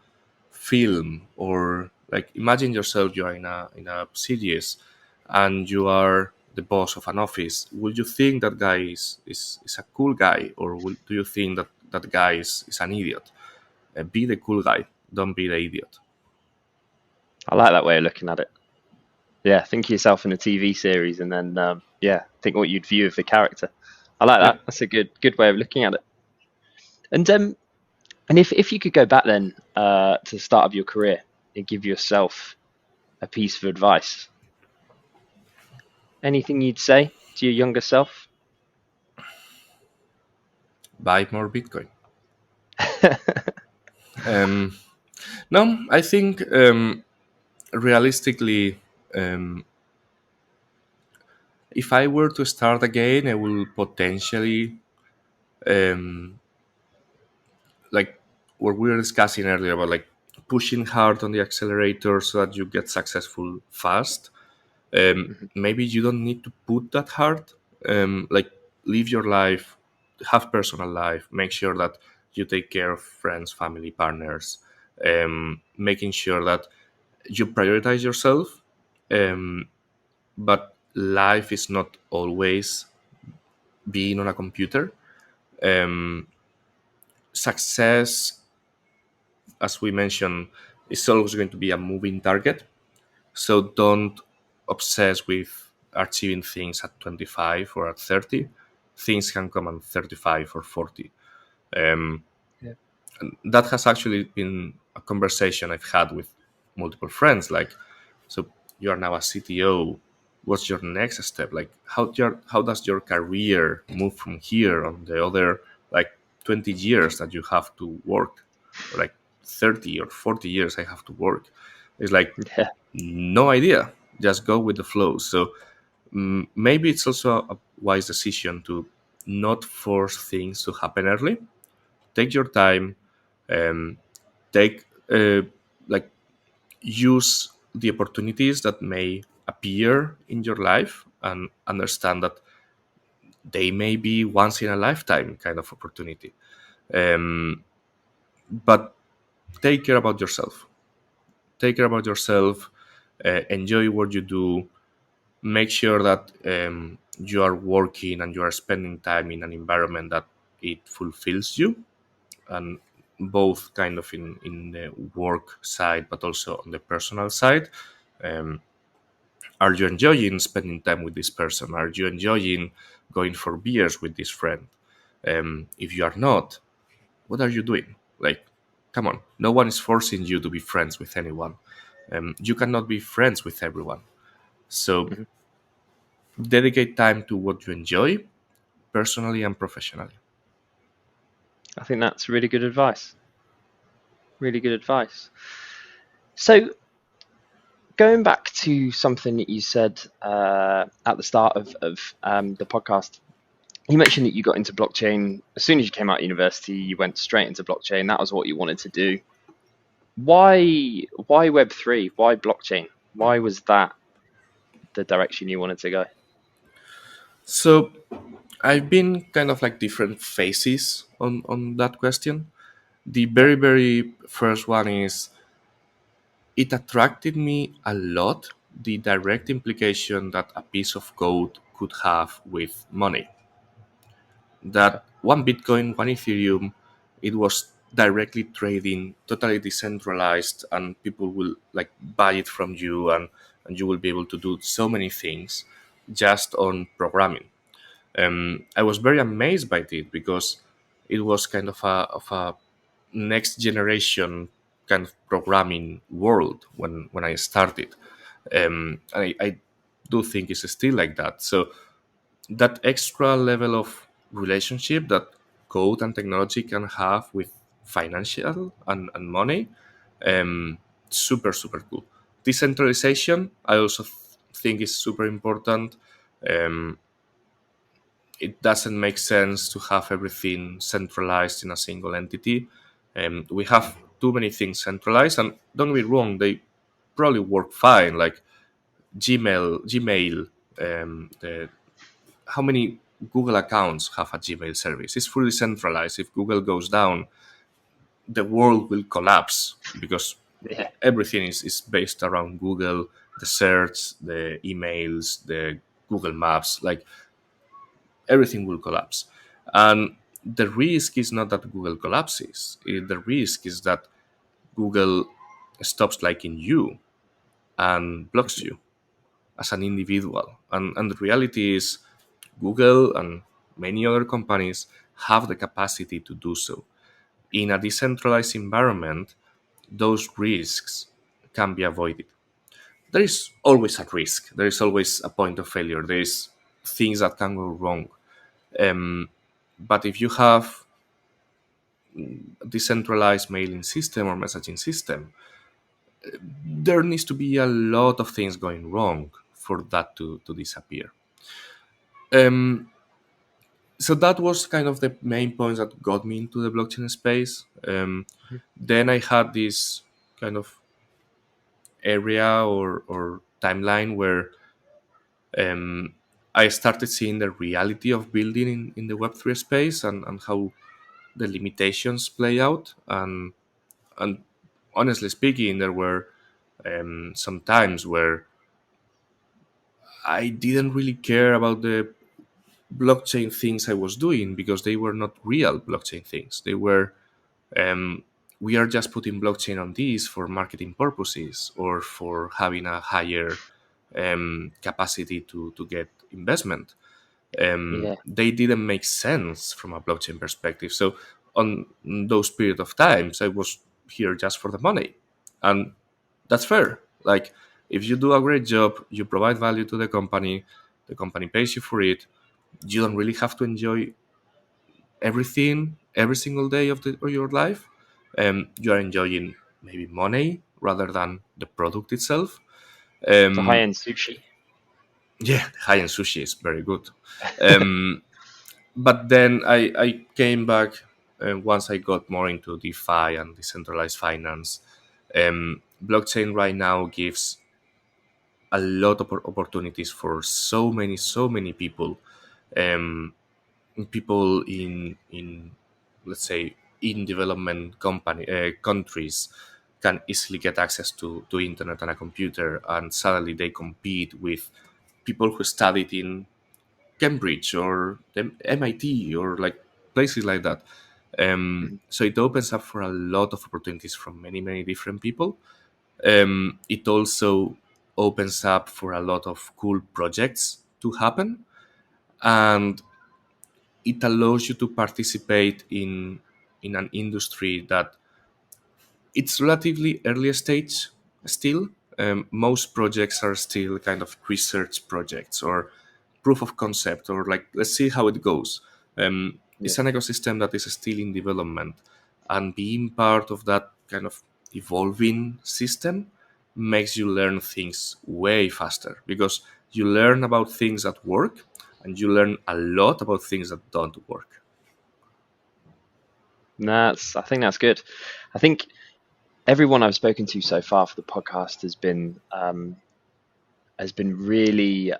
film, or like imagine yourself you are in a series and you are the boss of an office. Would you think that guy is a cool guy, or do you think that that guy is an idiot. Be the cool guy, don't be the idiot. I like that way of looking at it. Yeah, think of yourself in a TV series, and then yeah, think what you'd view of the character. I like Yeah. that. That's a good way of looking at it. And if you could go back then to the start of your career and give yourself a piece of advice, anything you'd say to your younger self? Buy more Bitcoin. Um, no, I think realistically, um, if I were to start again, I will potentially, um, like what we were discussing earlier about like pushing hard on the accelerator so that you get successful fast. Maybe you don't need to put that hard. Like live your life, have personal life, make sure that you take care of friends, family, partners, making sure that you prioritize yourself. Um, but life is not always being on a computer. Um, Success, as we mentioned, is always going to be a moving target. So don't obsess with achieving things at 25 or at 30. Things can come at 35 or 40. Um, Yeah. that has actually been a conversation I've had with multiple friends. Like, so you are now a CTO. What's your next step? Like, how does your career move from here on the other like 20 years that you have to work, or like 30 or 40 years I have to work? It's like Yeah. no idea. Just go with the flow. So maybe it's also a wise decision to not force things to happen early. Take your time. Um, take like use the opportunities that may appear in your life and understand that they may be once in a lifetime kind of opportunity. Um, but take care about yourself. Take care about yourself. Enjoy what you do. Make sure that you are working and you are spending time in an environment that it fulfills you, and both kind of in the work side but also on the personal side. um, are you enjoying spending time with this person? Are you enjoying going for beers with this friend? If you are not, what are you doing? Like, come on, no one is forcing you to be friends with anyone. You cannot be friends with everyone. So Mhm. dedicate time to what you enjoy personally and professionally. I think that's really good advice. Really good advice. So, going back to something that you said at the start of the podcast, you mentioned that you got into blockchain as soon as you came out of university. You went straight into blockchain. That was what you wanted to do. Why Web3? Why blockchain? Why was that the direction you wanted to go? So I've been kind of like different phases on that question. The Yeah. very first one is it attracted me a lot, the direct implication that a piece of code could have with money. Okay. That one Bitcoin, one Ethereum, it was directly trading, totally decentralized, and people will like buy it from you, and you will be able to do so many things just on programming. I was very amazed by it because it was kind of a next generation kind of programming world when I started. I do think it's still like that. So that extra level of relationship that code and technology can have with financial and money, um, super cool. Decentralization, I also think is super important. Um, it doesn't make sense to have everything centralized in a single entity. We have too many things centralized, and don't get me wrong, they probably work fine. Like Gmail, how many Google accounts have a Gmail service? It's fully centralized. If Google goes down, the world will collapse because Yeah. everything is based around Google, the search, the emails, the Google Maps. Like everything will collapse. And the risk is not that Google collapses. The risk is that Google stops liking you and blocks you as an individual. And the reality is, Google and many other companies have the capacity to do so. In a decentralized environment, those risks can be avoided. There is always a risk. There is always a point of failure. There is things that can go wrong. Um, but if you have a decentralized mailing system or messaging system, there needs to be a lot of things going wrong for that to disappear. Um, so that was kind of the main points that got me into the blockchain space. Then I had this kind of area or timeline where um, I started seeing the reality of building in the Web3 space and how the limitations play out. And honestly speaking, there were some times where I didn't really care about the blockchain things I was doing because they were not real blockchain things. They were, um, we are just putting blockchain on these for marketing purposes or for having a higher capacity to get investment. Yeah. They didn't make sense from a blockchain perspective. So on those period of times, I was here just for the money, and that's fair. Like, if you do a great job, you provide value to the company pays you for it. You don't really have to enjoy everything every single day of your life. You are enjoying maybe money rather than the product itself. So high Um, end sushi. yeah, high end sushi is very good. Um, but then I came back once I got more into DeFi and decentralized finance. Blockchain right now gives a lot of opportunities for so many people. Um, People in let's say in development countries can easily get access to internet and a computer, and suddenly they compete with people who studied in Cambridge or the MIT or like places like that. Mhm. So it opens up for a lot of opportunities from many different people. It also opens up for a lot of cool projects to happen, and it allows you to participate in an industry that it's relatively early stage still. Most projects are still kind of research projects or proof of concept, or like, let's see how it goes. Yeah. It's an ecosystem that is still in development, and being part of that kind of evolving system makes you learn things way faster because you learn about things that work and you learn a lot about things that don't work. I think that's good. I think everyone I've spoken to so far for the podcast has been really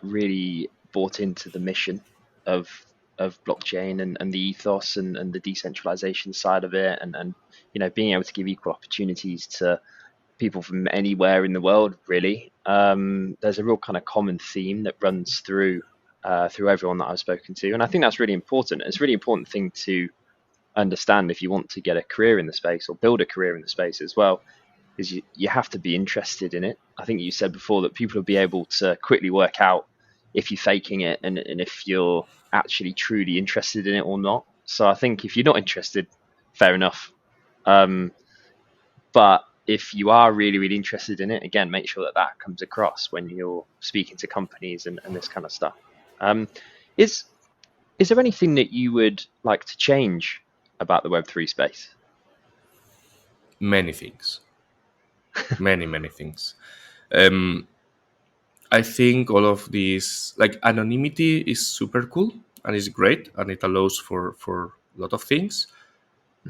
really bought into the mission of blockchain and the ethos and the decentralization side of it, and being able to give equal opportunities to people from anywhere in the world, really. There's a real kind of common theme that runs through everyone that I've spoken to, and I think that's really important. It's a really important thing to understand if you want to get a career in the space or build a career in the space as well, is you have to be interested in it. I think you said before that people will be able to quickly work out if you're faking it and if you're actually truly interested in it or not. So I think if you're not interested, fair enough. Um, but if you are really, really interested in it, again, make sure that that comes across when you're speaking to companies and this kind of stuff. Um, is is there anything that you would like to change about the Web3 space? Many things, many things. Um, I think all of these, like, anonymity is super cool and it's great and it allows for a lot of things.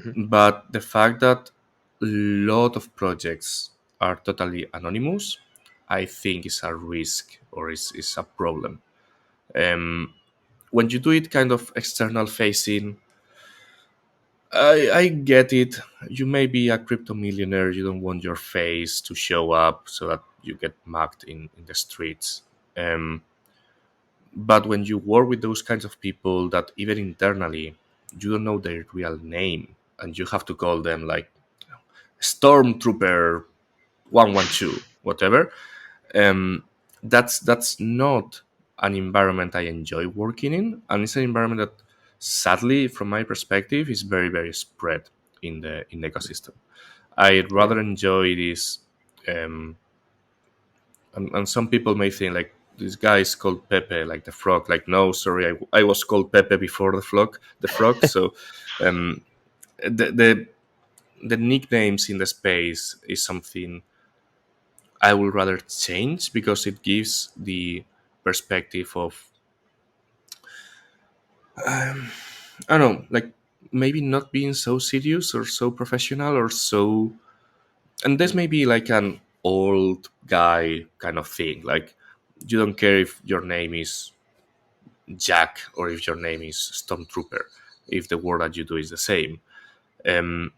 Hmm. But the fact that a lot of projects are totally anonymous, I think is a risk or is a problem. Um, when you do it kind of external facing, I get it. You may be a crypto millionaire. You don't want your face to show up so that you get mugged in the streets. Um, but when you work with those kinds of people that even internally you don't know their real name, and you have to call them like Stormtrooper 112, whatever. um, that's not an environment I enjoy working in, and it's an environment that, sadly, from my perspective, is very very spread in the ecosystem. I'd Yeah. rather enjoy this, um, and some people may think like this guy is called Pepe, like the frog. Like, no, sorry, I was called Pepe before the frog. So, um, the the nicknames in the space is something I would rather change because it gives the perspective of, I don't know, like maybe not being so serious or so professional or so. And this Mm. may be like an old guy kind of thing. Like, you don't care if your name is Jack or if your name is Stormtrooper, if the work that you do is the same. Um,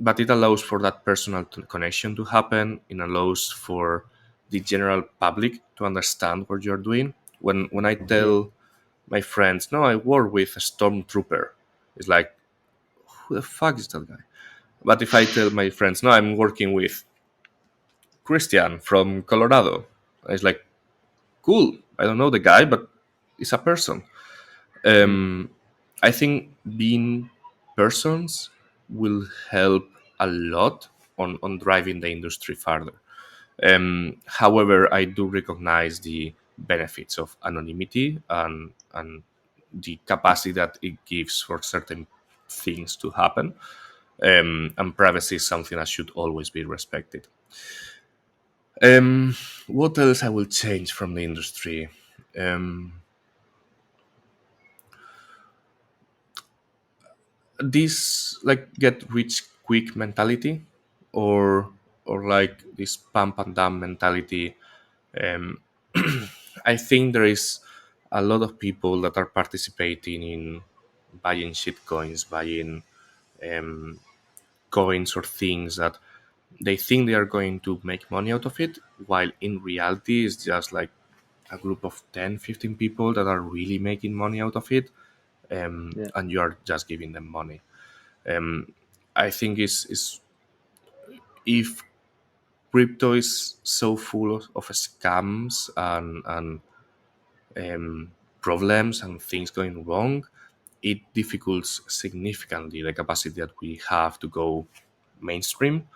but it allows for that personal connection to happen. It allows for the general public to understand what you're doing. When I Yeah. tell my friends, no, I work with a stormtrooper, it's like, who the fuck is that guy? But if I tell my friends, no, I'm working with Christian from Colorado, it's like, cool. I don't know the guy, but it's a person. Mm. Um, I think being persons will help a lot on driving the industry further. However, I do recognize the benefits of anonymity and the capacity that it gives for certain things to happen. And privacy is something that should always be respected. Um, what else I will change from the industry? Um, this like get rich quick mentality, or like this pump and dump mentality. um, I think there is a lot of people that are participating in buying shit coins, buying um, coins or things that they think they are going to make money out of it, while in reality it's just like a group of 10, 15 people that are really making money out of it, Yeah. and you are just giving them money. um, I think is if crypto is so full of scams and problems and things going wrong, it difficults significantly the capacity that we have to go mainstream.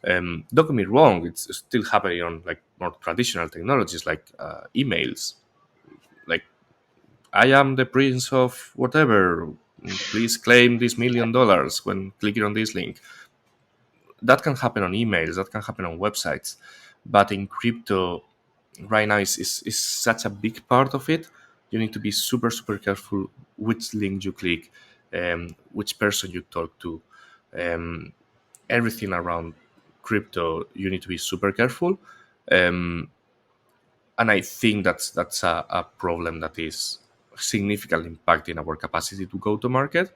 Don't get me wrong; it's still happening on like more traditional technologies like emails. Like, I am the prince of whatever. Please claim this $1 million when clicking on this link. That can happen on emails, that can happen on websites, but in crypto right now is such a big part of it. You need to be super super careful which link you click, which person you talk to, um, everything around crypto. You need to be super careful, um, and I think that's a problem that is significantly impacting our capacity to go to market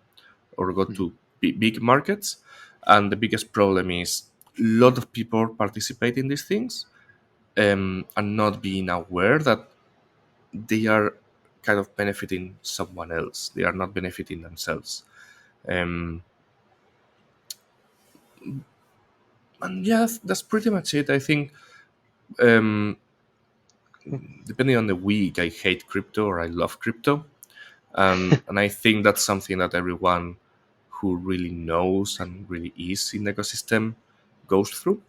or go Mhm. to big markets. And the biggest problem is a lot of people participate in these things, and not being aware that they are kind of benefiting someone else. They are not benefiting themselves. Um, and yeah, that's pretty much it. I think, um, depending on the week, I hate crypto or I love crypto. And I think that's something that everyone who really knows and really is in the ecosystem goes through,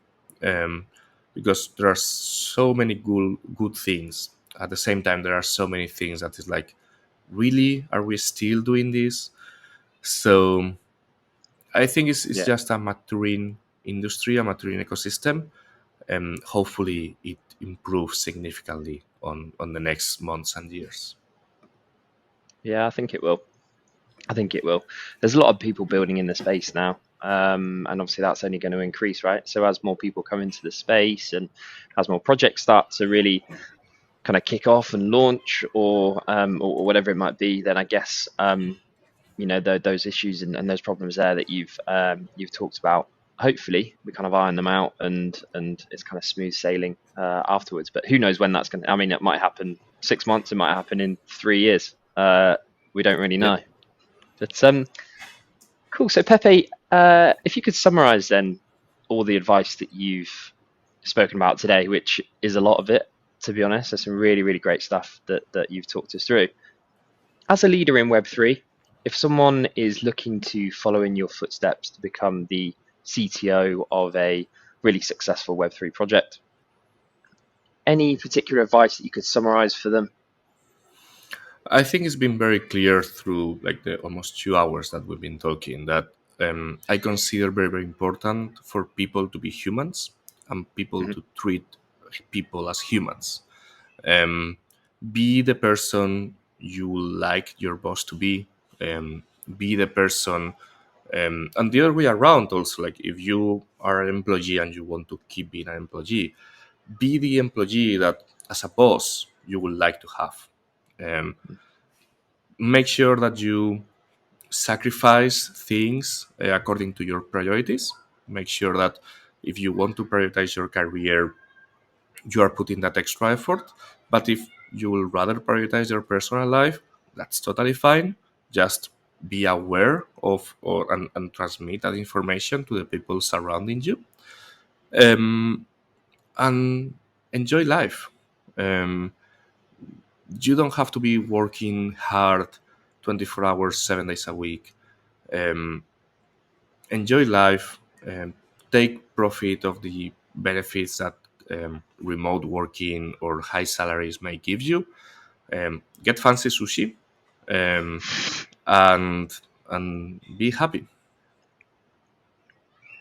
um, because there are so many good things. At the same time, there are so many things that is like, really, are we still doing this? So I think it's Yeah. just a maturing industry, a maturing ecosystem, and hopefully it improves significantly on the next months and years. Yeah, I think it will. I think it will. There's a lot of people building in the space now, and obviously that's only going to increase, right? So as more people come into the space and as more projects start to really kind of kick off and launch, or whatever it might be, then I guess those issues and those problems there that you've talked about. Hopefully, we kind of iron them out and it's kind of smooth sailing afterwards. But who knows when that's going to? I mean, it might happen 6 months. It might happen in 3 years. We don't really Yep. know. But cool. So Pepe, if you could summarize then all the advice that you've spoken about today, which is a lot of it, to be honest. There's some really, really great stuff that you've talked us through. As a leader in Web3, if someone is looking to follow in your footsteps to become the CTO of a really successful Web3 project, any particular advice that you could summarize for them? I think it's been very clear through like the almost 2 hours that we've been talking that I consider very, very important for people to be humans and people Mhm. to treat people as humans. Um, be the person you would like your boss to be. Be the person, and the other way around also. Like if you are an employee and you want to keep being an employee, be the employee that as a boss you would like to have. Um, Make sure that you sacrifice things according to your priorities. Make sure that if you want to prioritize your career, you are putting that extra effort. But if you will rather prioritize your personal life, that's totally fine. Just be aware of and transmit that information to the people surrounding you, um, and enjoy life. Um, you don't have to be working hard 24 hours, 7 days a week. Um, Enjoy life, take profit of the benefits that remote working or high salaries may give you. Get fancy sushi, um, and be happy.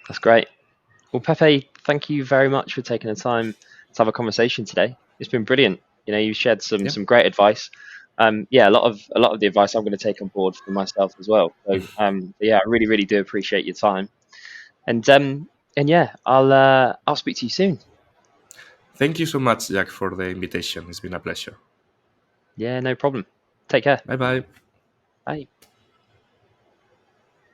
That's great. Well, Pepe, thank you very much for taking the time to have a conversation today. It's been brilliant. You know, you shared some Yeah. some great advice. Yeah, a lot of the advice I'm going to take on board for myself as well. So, yeah, I really, really do appreciate your time. And yeah, I'll speak to you soon. Thank you so much, Jack, for the invitation. It's been a pleasure. Yeah, no problem. Take care. Bye bye. Bye.